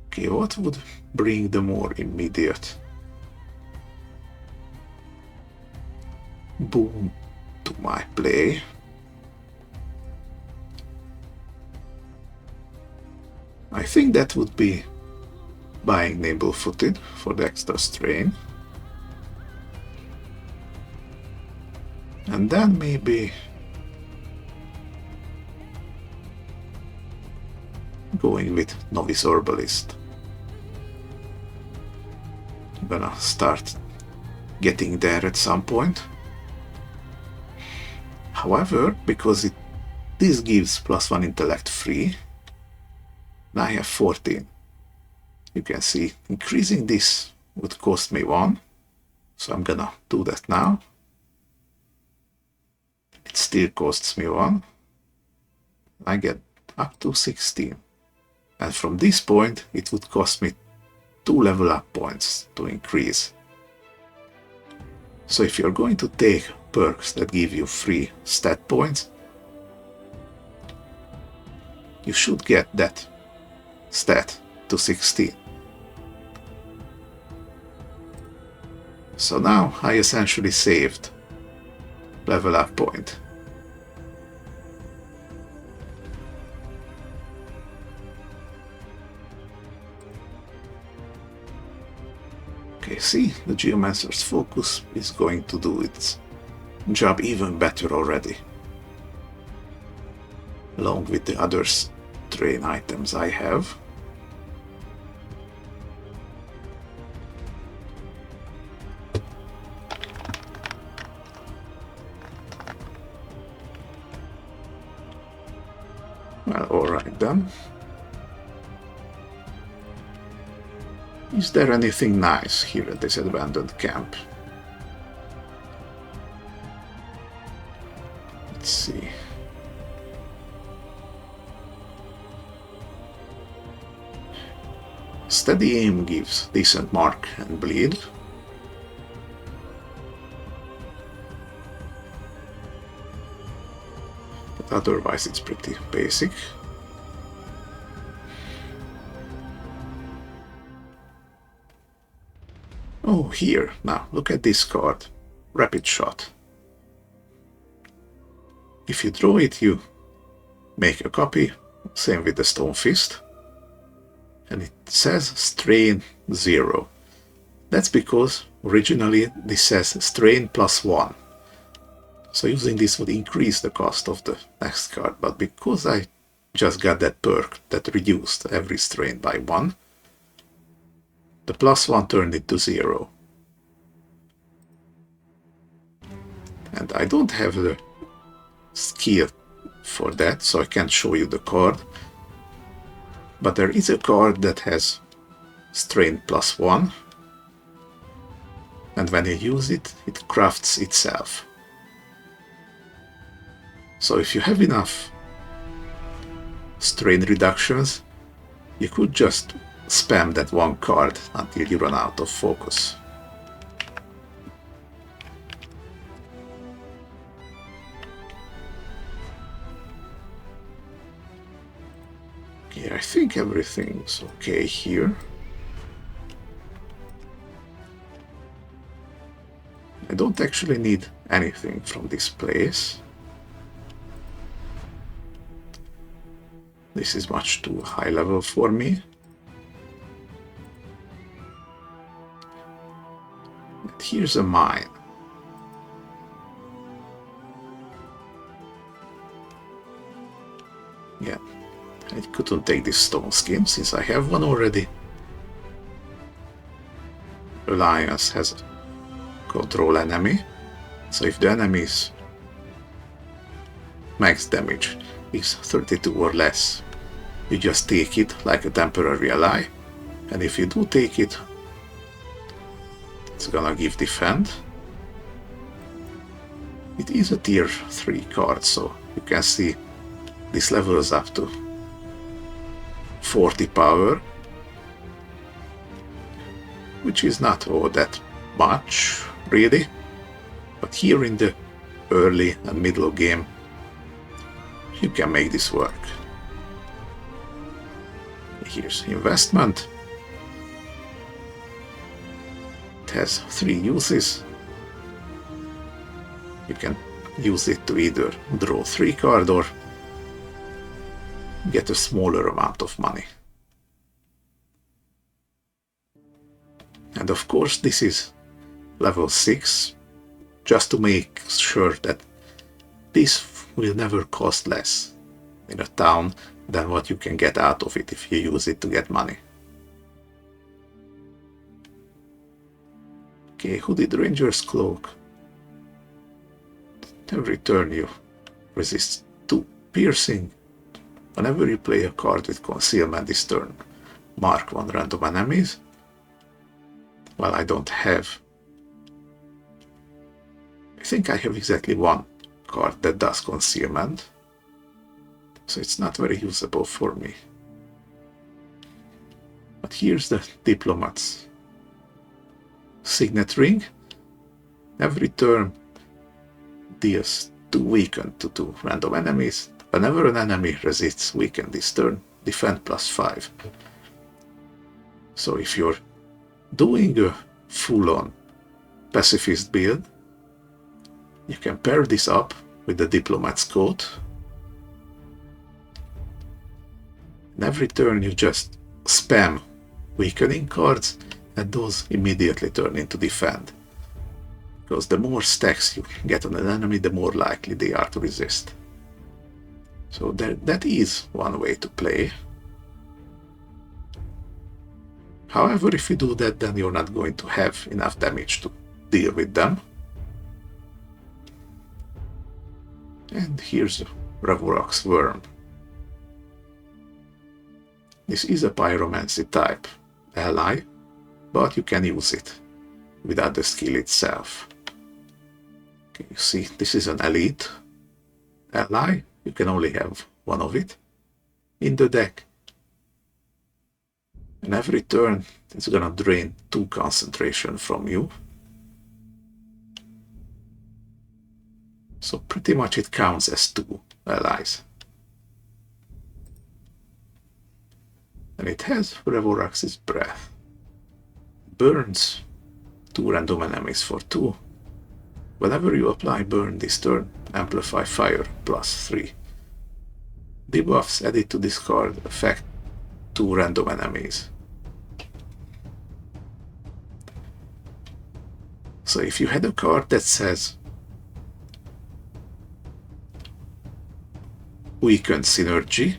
Okay, what would bring the more immediate boom to my play? I think that would be buying nimble-footed for the extra strain. And then maybe going with novice herbalist. I'm gonna start getting there at some point. However, because this gives +1 intellect free, now I have 14. You can see increasing this would cost me 1, so I'm gonna do that now. It still costs me 1. I get up to 16. And from this point, it would cost me 2 level up points to increase. So if you're going to take perks that give you free stat points, you should get that stat to 16. So now I essentially saved level up point. Okay, see, the Geomancer's focus is going to do its job even better already, along with the other strain items I have. Well, alright then. Is there anything nice here at this abandoned camp? Let's see. Steady aim gives decent mark and bleed. But otherwise it's pretty basic. Oh, here, now look at this card, Rapid Shot. If you draw it, you make a copy, same with the Stone Fist, and it says strain 0. That's because originally this says strain +1. So using this would increase the cost of the next card, but because I just got that perk that reduced every strain by 1, the +1 turned into 0. And I don't have the skill for that, so I can't show you the card. But there is a card that has strain +1, and when you use it, it crafts itself. So if you have enough strain reductions, you could just spam that one card until you run out of focus. Okay, I think everything's okay here. I don't actually need anything from this place. This is much too high level for me. And here's a mine. Yeah, I couldn't take this stone skin since I have one already. Alliance has a control enemy, so if the enemy's max damage is 32 or less, you just take it like a temporary ally, and if you do take it, it's gonna give defend. It is a tier 3 card, so you can see this levels up to 40 power. which is not all that much, really. But here in the early and middle game, you can make this work. Here's investment. It has 3 uses. You can use it to either draw 3 cards or get a smaller amount of money. And of course this is level 6, just to make sure that this will never cost less in a town than what you can get out of it if you use it to get money. Okay, Hooded Ranger's Cloak. Every turn you resist 2 piercing. Whenever you play a card with concealment this turn, mark 1 random enemies. Well, I don't have. I think I have exactly 1 card that does concealment, so it's not very usable for me. But here's the Diplomat's Signet Ring. Every turn deals 2 weakened to 2 random enemies. Whenever an enemy resists weakened this turn, defend +5. So if you're doing a full-on pacifist build, you can pair this up with the Diplomat's Coat. And every turn you just spam weakening cards, and those immediately turn into defend. Because the more stacks you get on an enemy, the more likely they are to resist. So that is one way to play. However, if you do that, then you're not going to have enough damage to deal with them. And here's Revelrock's Worm. This is a pyromancy type ally, but you can use it without the skill itself. Okay, you see, this is an elite ally. You can only have 1 of it in the deck. And every turn it's gonna drain 2 concentration from you. So pretty much it counts as 2 allies. And it has Revelrock's Breath. Burns 2 random enemies for 2. Whenever you apply burn this turn, amplify fire +3. Debuffs added to this card affect 2 random enemies. So if you had a card that says Weakened Synergy,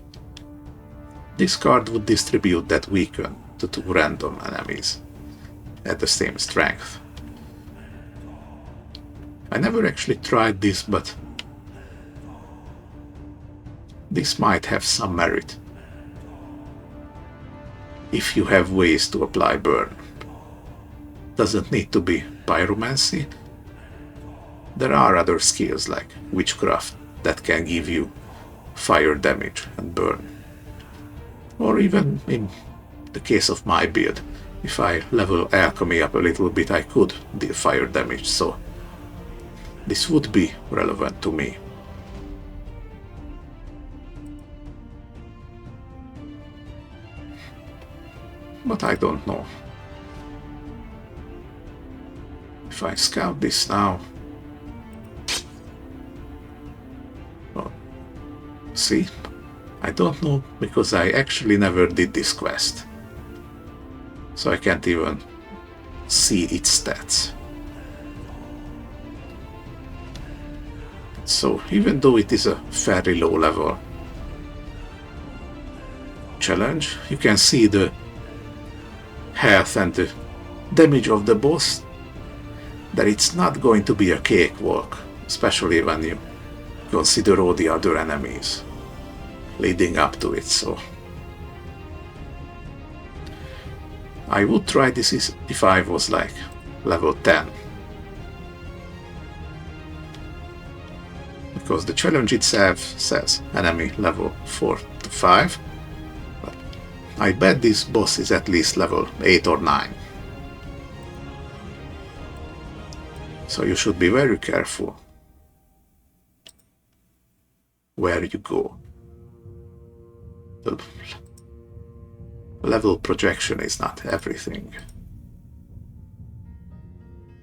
this card would distribute that weaken to 2 random enemies at the same strength. I never actually tried this, but this might have some merit if you have ways to apply burn. Doesn't need to be pyromancy. There are other skills like witchcraft that can give you fire damage and burn. Or even in the case of my build, if I level alchemy up a little bit, I could deal fire damage, so this would be relevant to me. But I don't know. If I scout this now... Well, see? I don't know, because I actually never did this quest. So I can't even see its stats. So even though it is a fairly low level challenge, you can see the health and the damage of the boss, that it's not going to be a cakewalk, especially when you consider all the other enemies leading up to it. So I would try this if I was like level 10, because the challenge itself says enemy level 4 to 5, but I bet this boss is at least level 8 or 9. So you should be very careful where you go. The level projection is not everything.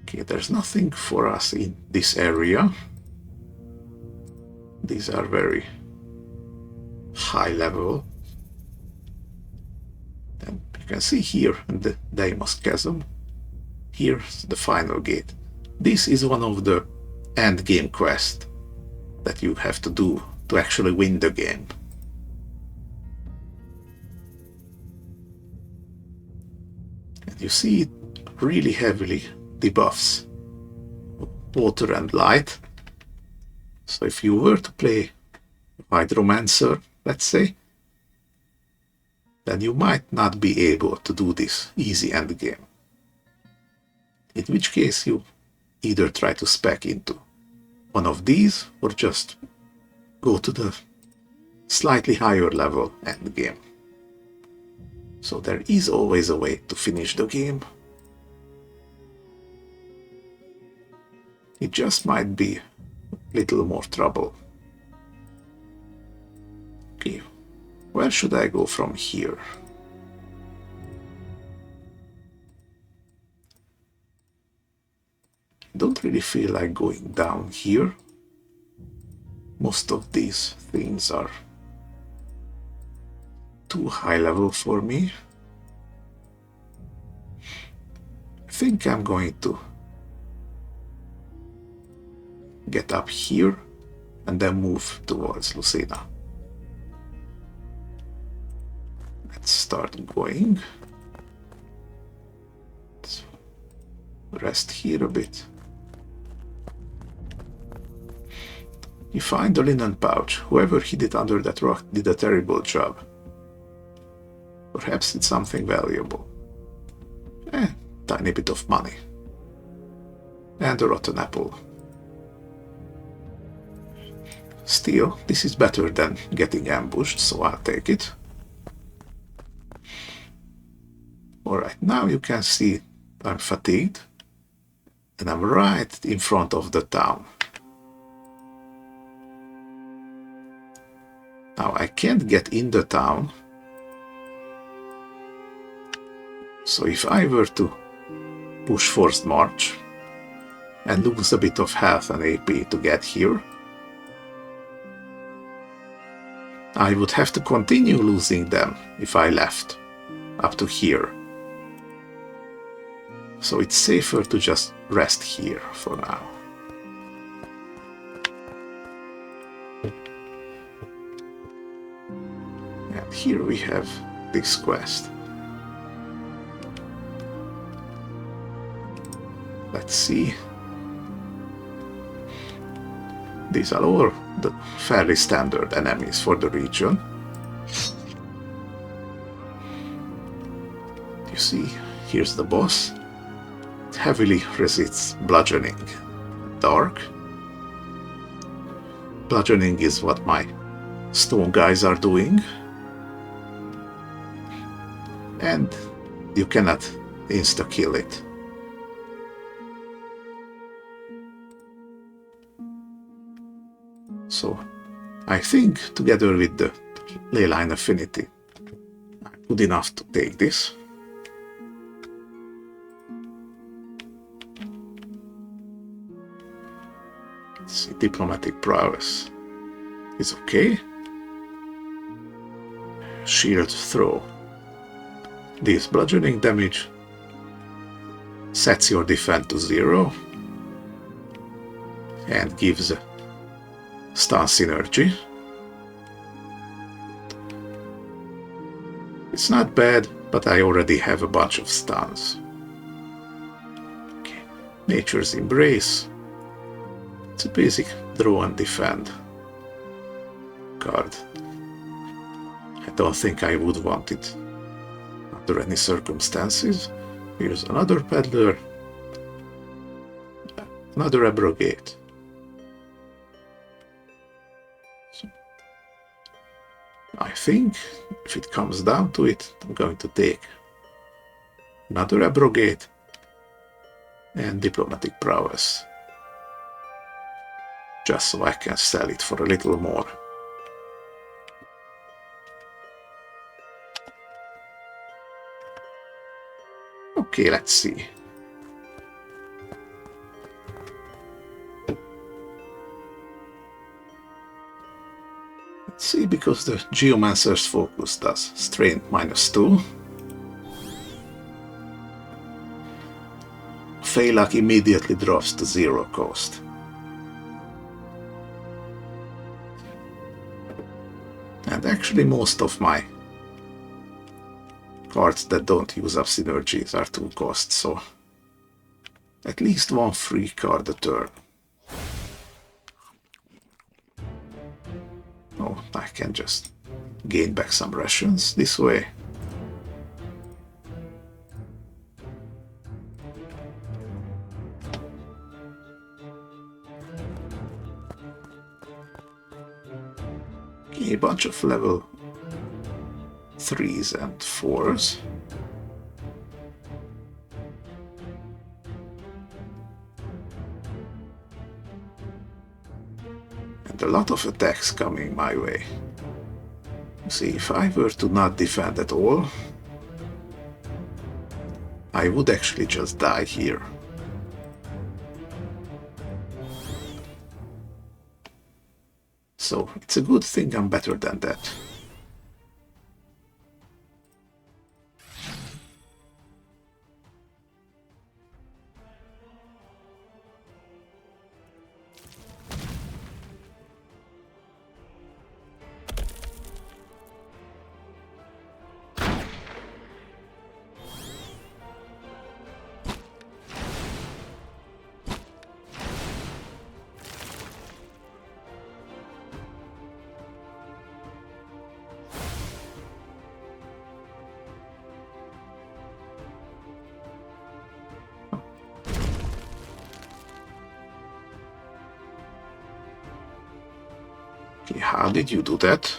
Okay, there's nothing for us in this area. These are very high level. And you can see here in the Deimos Chasm, here's the final gate. This is one of the end game quests that you have to do to actually win the game. And you see it really heavily debuffs water and light. So if you were to play Hydromancer, let's say, then you might not be able to do this easy end game. In which case you either try to spec into one of these or just go to the slightly higher level end game. So there is always a way to finish the game. It just might be a little more trouble. Okay, where should I go from here? I don't really feel like going down here. Most of these things are too high level for me. I think I'm going to get up here and then move towards Lucina. Let's start going. Let's rest here a bit. You find the linen pouch. Whoever hid it under that rock did a terrible job. Perhaps it's something valuable. Tiny bit of money. And a rotten apple. Still, this is better than getting ambushed, so I'll take it. Alright, now you can see I'm fatigued. And I'm right in front of the town. Now I can't get in the town. So if I were to push forced march and lose a bit of health and AP to get here, I would have to continue losing them if I left up to here. So it's safer to just rest here for now. And here we have this quest. Let's see. These are all the fairly standard enemies for the region. You see, here's the boss. It heavily resists bludgeoning. Dark. Bludgeoning is what my stone guys are doing. And you cannot insta-kill it. So I think together with the leyline affinity, I'm good enough to take this. Let's see, diplomatic prowess is okay. Shield throw. This bludgeoning damage sets your defense to 0 and gives stun synergy. It's not bad, but I already have a bunch of stuns. Okay. Nature's Embrace. It's a basic draw and defend card. I don't think I would want it under any circumstances. Here's another peddler. Another abrogate. I think if it comes down to it, I'm going to take another abrogate and diplomatic prowess. just so I can sell it for a little more. Okay, let's see. Let's see, because the Geomancer's focus does strain -2. Failak immediately drops to 0 cost. And actually most of my cards that don't use up synergies are 2 costs, so at least 1 free card a turn. Oh, I can just gain back some rations this way. Okay, a bunch of level 3s and 4s. And a lot of attacks coming my way. You see, if I were to not defend at all, I would actually just die here. So it's a good thing I'm better than that. Okay, how did you do that?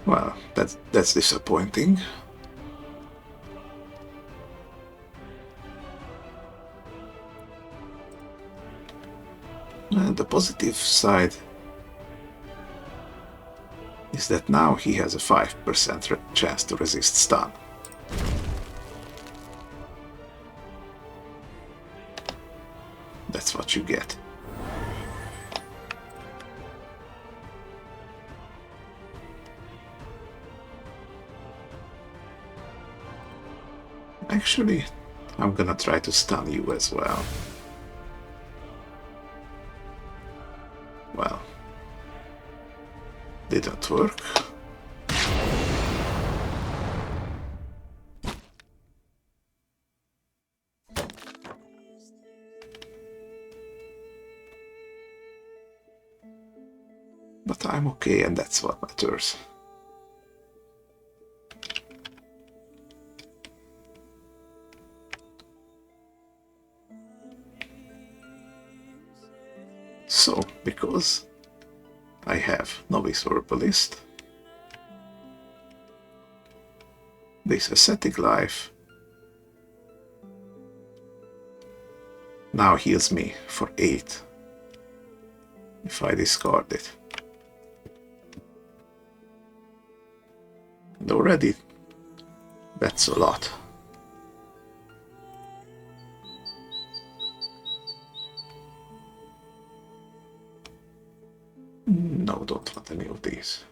Well, that's disappointing. And the positive side is that now he has a 5% chance to resist stun. That's what you get. Actually, I'm gonna try to stun you as well. Well, didn't work. But I'm okay, and that's what matters. So, because I have Novice Herbalist, this ascetic life now heals me for 8 if I discard it. And already that's a lot. No, don't want any of these.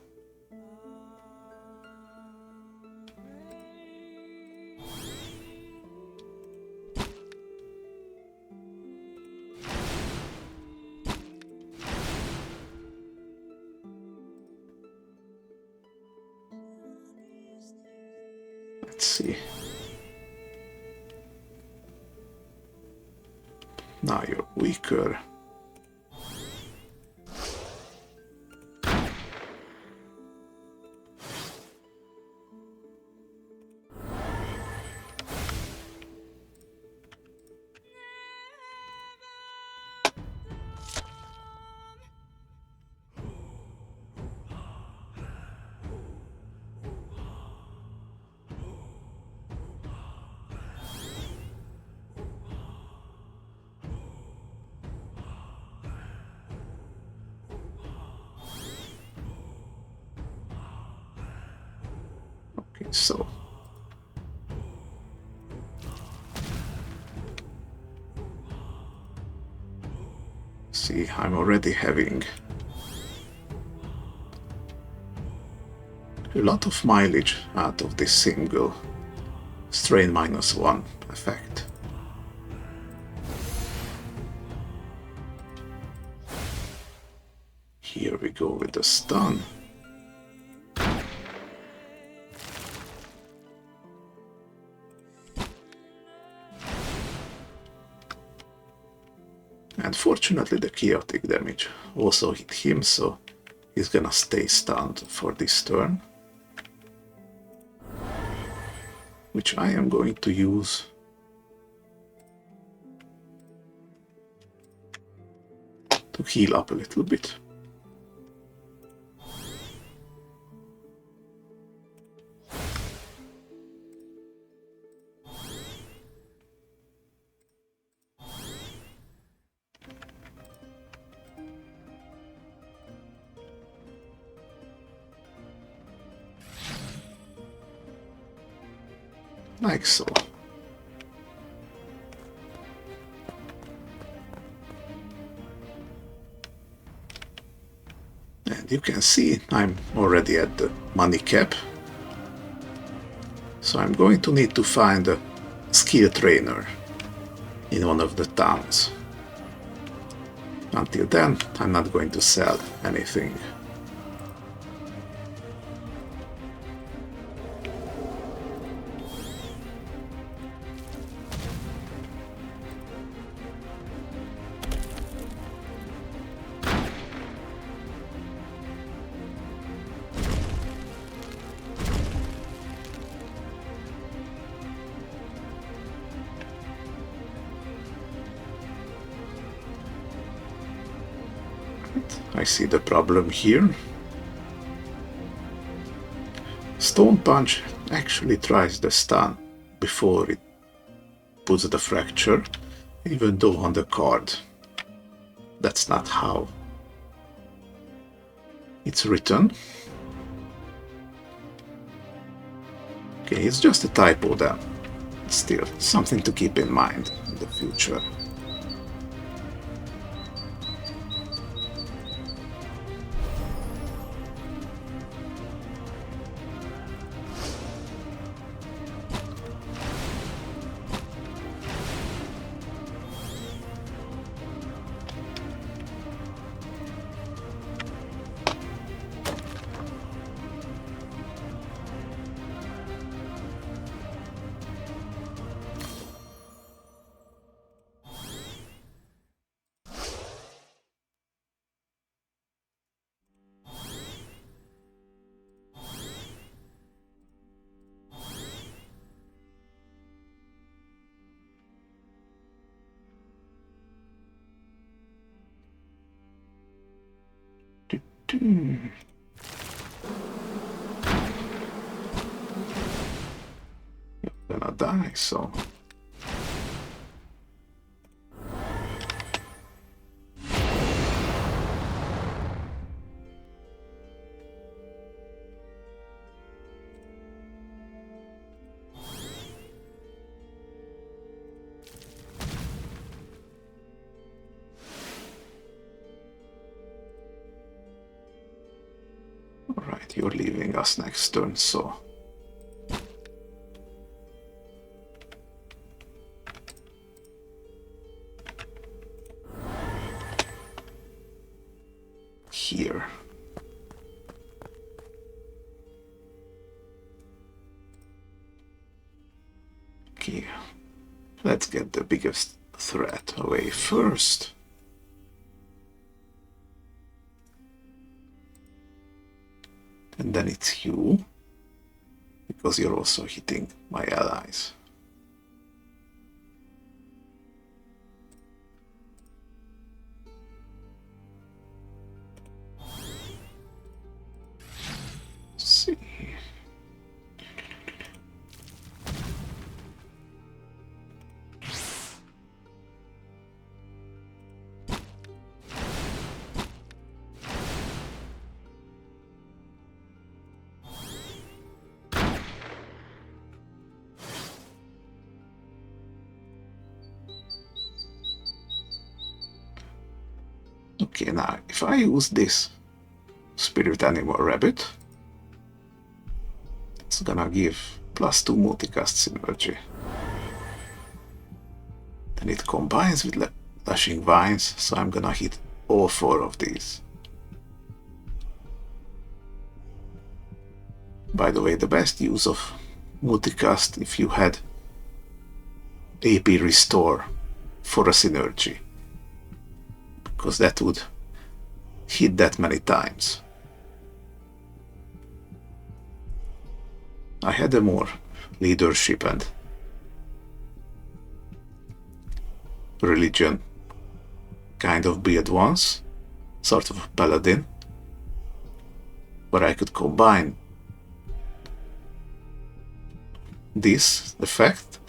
Let's see. Now you're weaker. So see, I'm already having a lot of mileage out of this single strain -1 effect. Here we go with the stun. And fortunately the chaotic damage also hit him, so he's gonna stay stunned for this turn. Which I am going to use to heal up a little bit. Like so. And you can see I'm already at the money cap. So I'm going to need to find a skill trainer in one of the towns. Until then, I'm not going to sell anything. I see the problem here. Stone Punch actually tries the stun before it puts the fracture, even though on the card that's not how it's written. Okay, it's just a typo then. Still, something to keep in mind in the future. You're gonna die, so... Alright, you're leaving us next turn, so... Here. Okay, let's get the biggest threat away first. And then it's you, because you're also hitting my allies. Let's see. Okay, now if I use this spirit animal rabbit, it's gonna give +2 multicast synergy. Then it combines with lashing vines, so I'm gonna hit all 4 of these. By the way, the best use of multicast if you had AP restore for a synergy, because that would hit that many times. I had a more leadership and religion kind of build once, sort of a paladin, where I could combine this effect,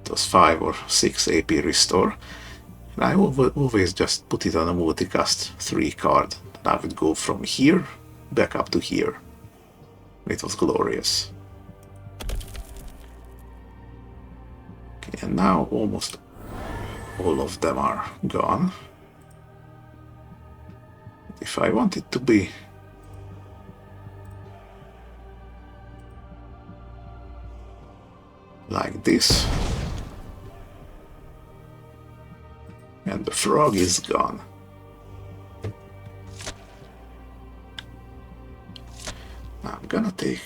those 5 or 6 AP restore, and I would always just put it on a multicast 3 card, and I would go from here back up to here. It was glorious. Okay, and now almost all of them are gone. If I want it to be like this, and the frog is gone. Now I'm gonna take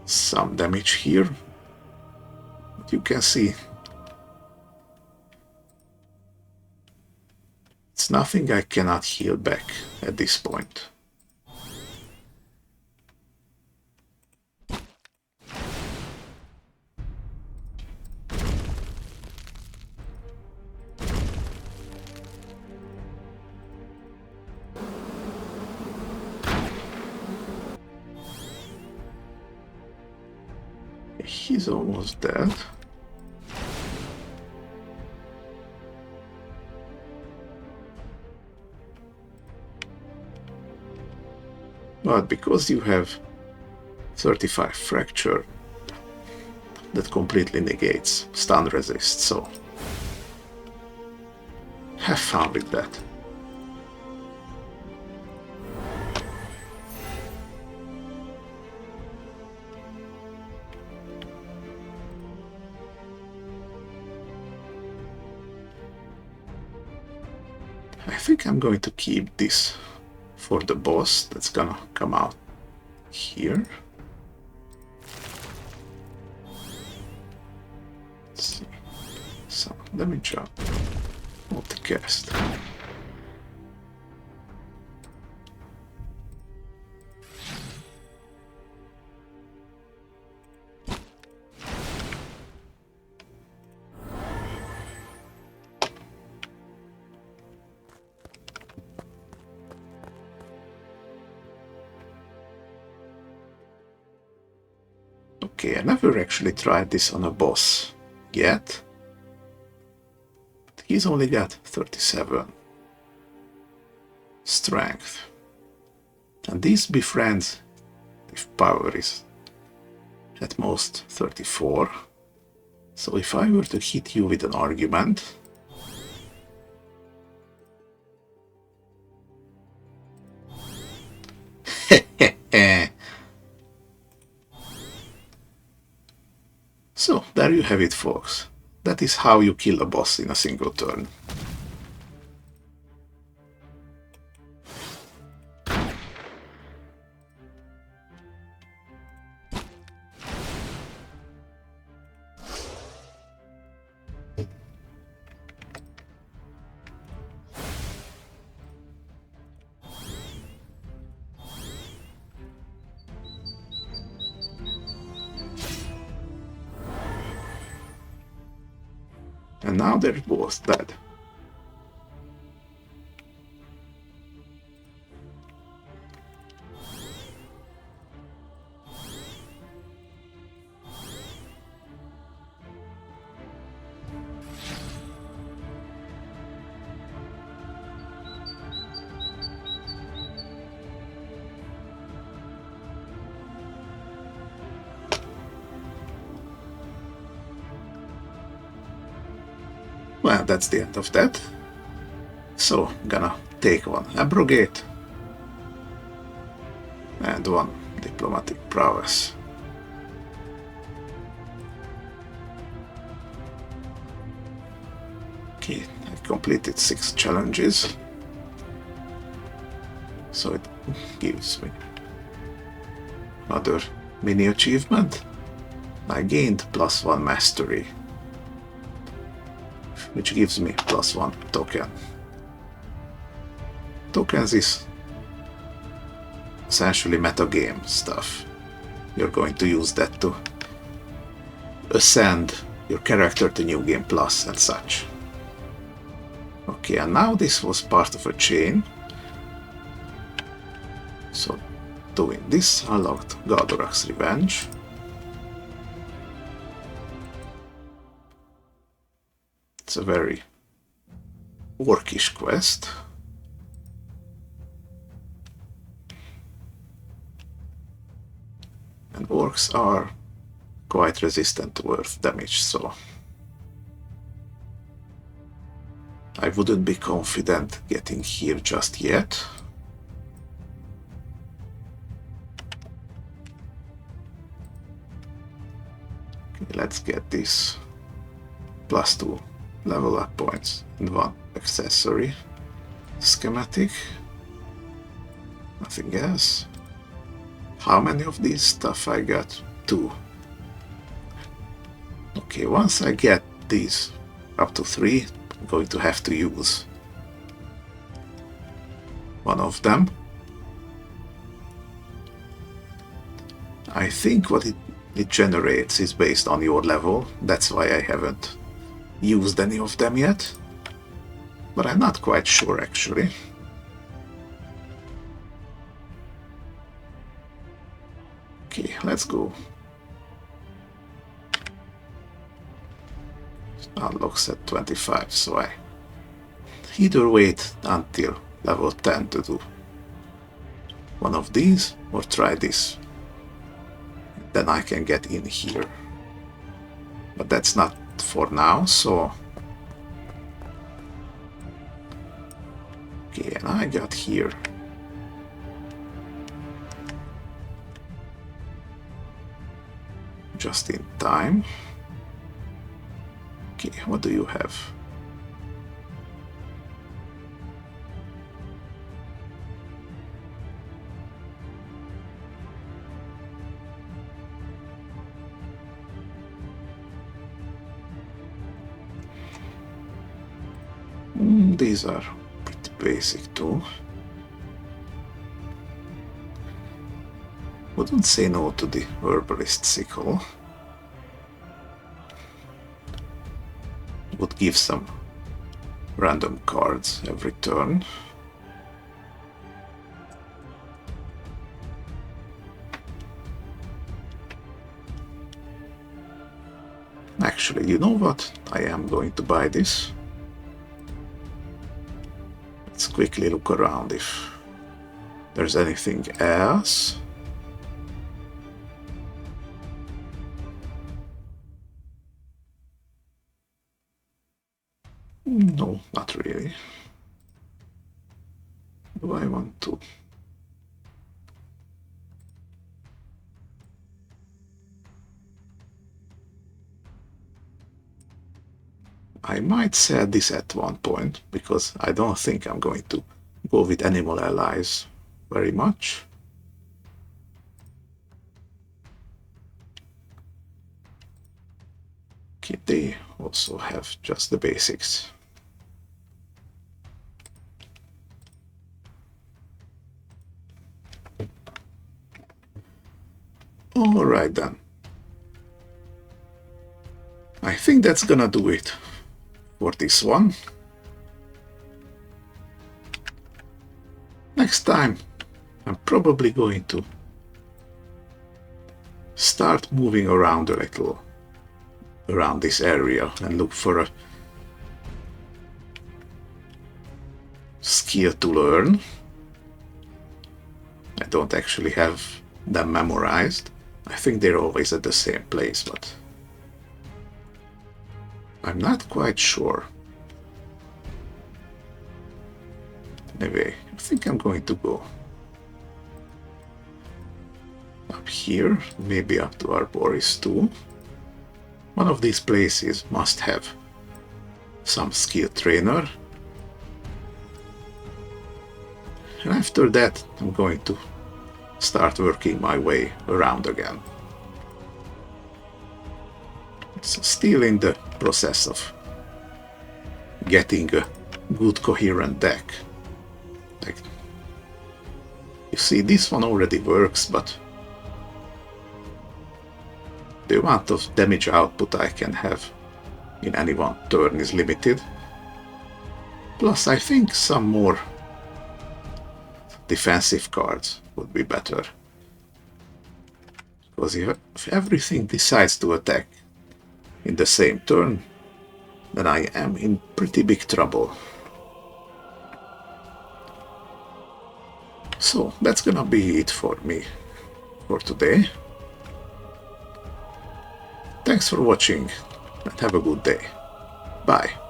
some damage here. But you can see it's nothing I cannot heal back at this point. He's almost dead. But because you have 35 fracture, that completely negates stun resist, so have fun with that. I think I'm going to keep this for the boss that's gonna come out here. Let's see. So damage up. Multicast. Okay, I never actually tried this on a boss yet. But he's only got 37 strength. And these befriends if power is at most 34. So if I were to hit you with an argument, so there you have it, folks. That is how you kill a boss in a single turn. And now they're both dead. Well, that's the end of that. So, gonna take one abrogate and one diplomatic prowess. Okay, I've completed 6 challenges, so it gives me another mini achievement. I gained +1 mastery, which gives me +1 token. Tokens is essentially metagame stuff. You're going to use that to ascend your character to New Game Plus and such. Okay, and now this was part of a chain. So doing this unlocked Galdorak's Revenge. It's a very orcish quest. And orcs are quite resistant to earth damage, so I wouldn't be confident getting here just yet. Okay, let's get this +2 level up points and 1 accessory. Schematic. Nothing else. How many of these stuff I got? 2. Okay, once I get these up to 3, I'm going to have to use one of them. I think what it generates is based on your level. That's why I haven't used any of them yet. But I'm not quite sure actually. Okay, let's go. Unlocks at 25, so I either wait until level 10 to do one of these or try this. Then I can get in here. But that's not for now, so... Okay, and I got here. Just in time. Okay, what do you have? These are pretty basic too. Wouldn't say no to the herbalist sickle. Would give some random cards every turn. Actually, you know what? I am going to buy this. Let's quickly look around if there's anything else. No, not really. Do I want to? I might sell this at one point, because I don't think I'm going to go with animal allies very much. Okay, they also have just the basics. Alright then. I think that's gonna do it for this one. Next time I'm probably going to start moving around a little around this area and look for a skill to learn. I don't actually have them memorized. I think they're always at the same place, but I'm not quite sure. Anyway, I think I'm going to go up here, maybe up to Arboris too. One of these places must have some skill trainer. And after that, I'm going to start working my way around again. It's still in the process of getting a good coherent deck. Like, you see, this one already works, but the amount of damage output I can have in any one turn is limited. Plus, I think some more defensive cards would be better. Because if everything decides to attack in the same turn, then I am in pretty big trouble. So that's gonna be it for me for today. Thanks for watching and have a good day. Bye.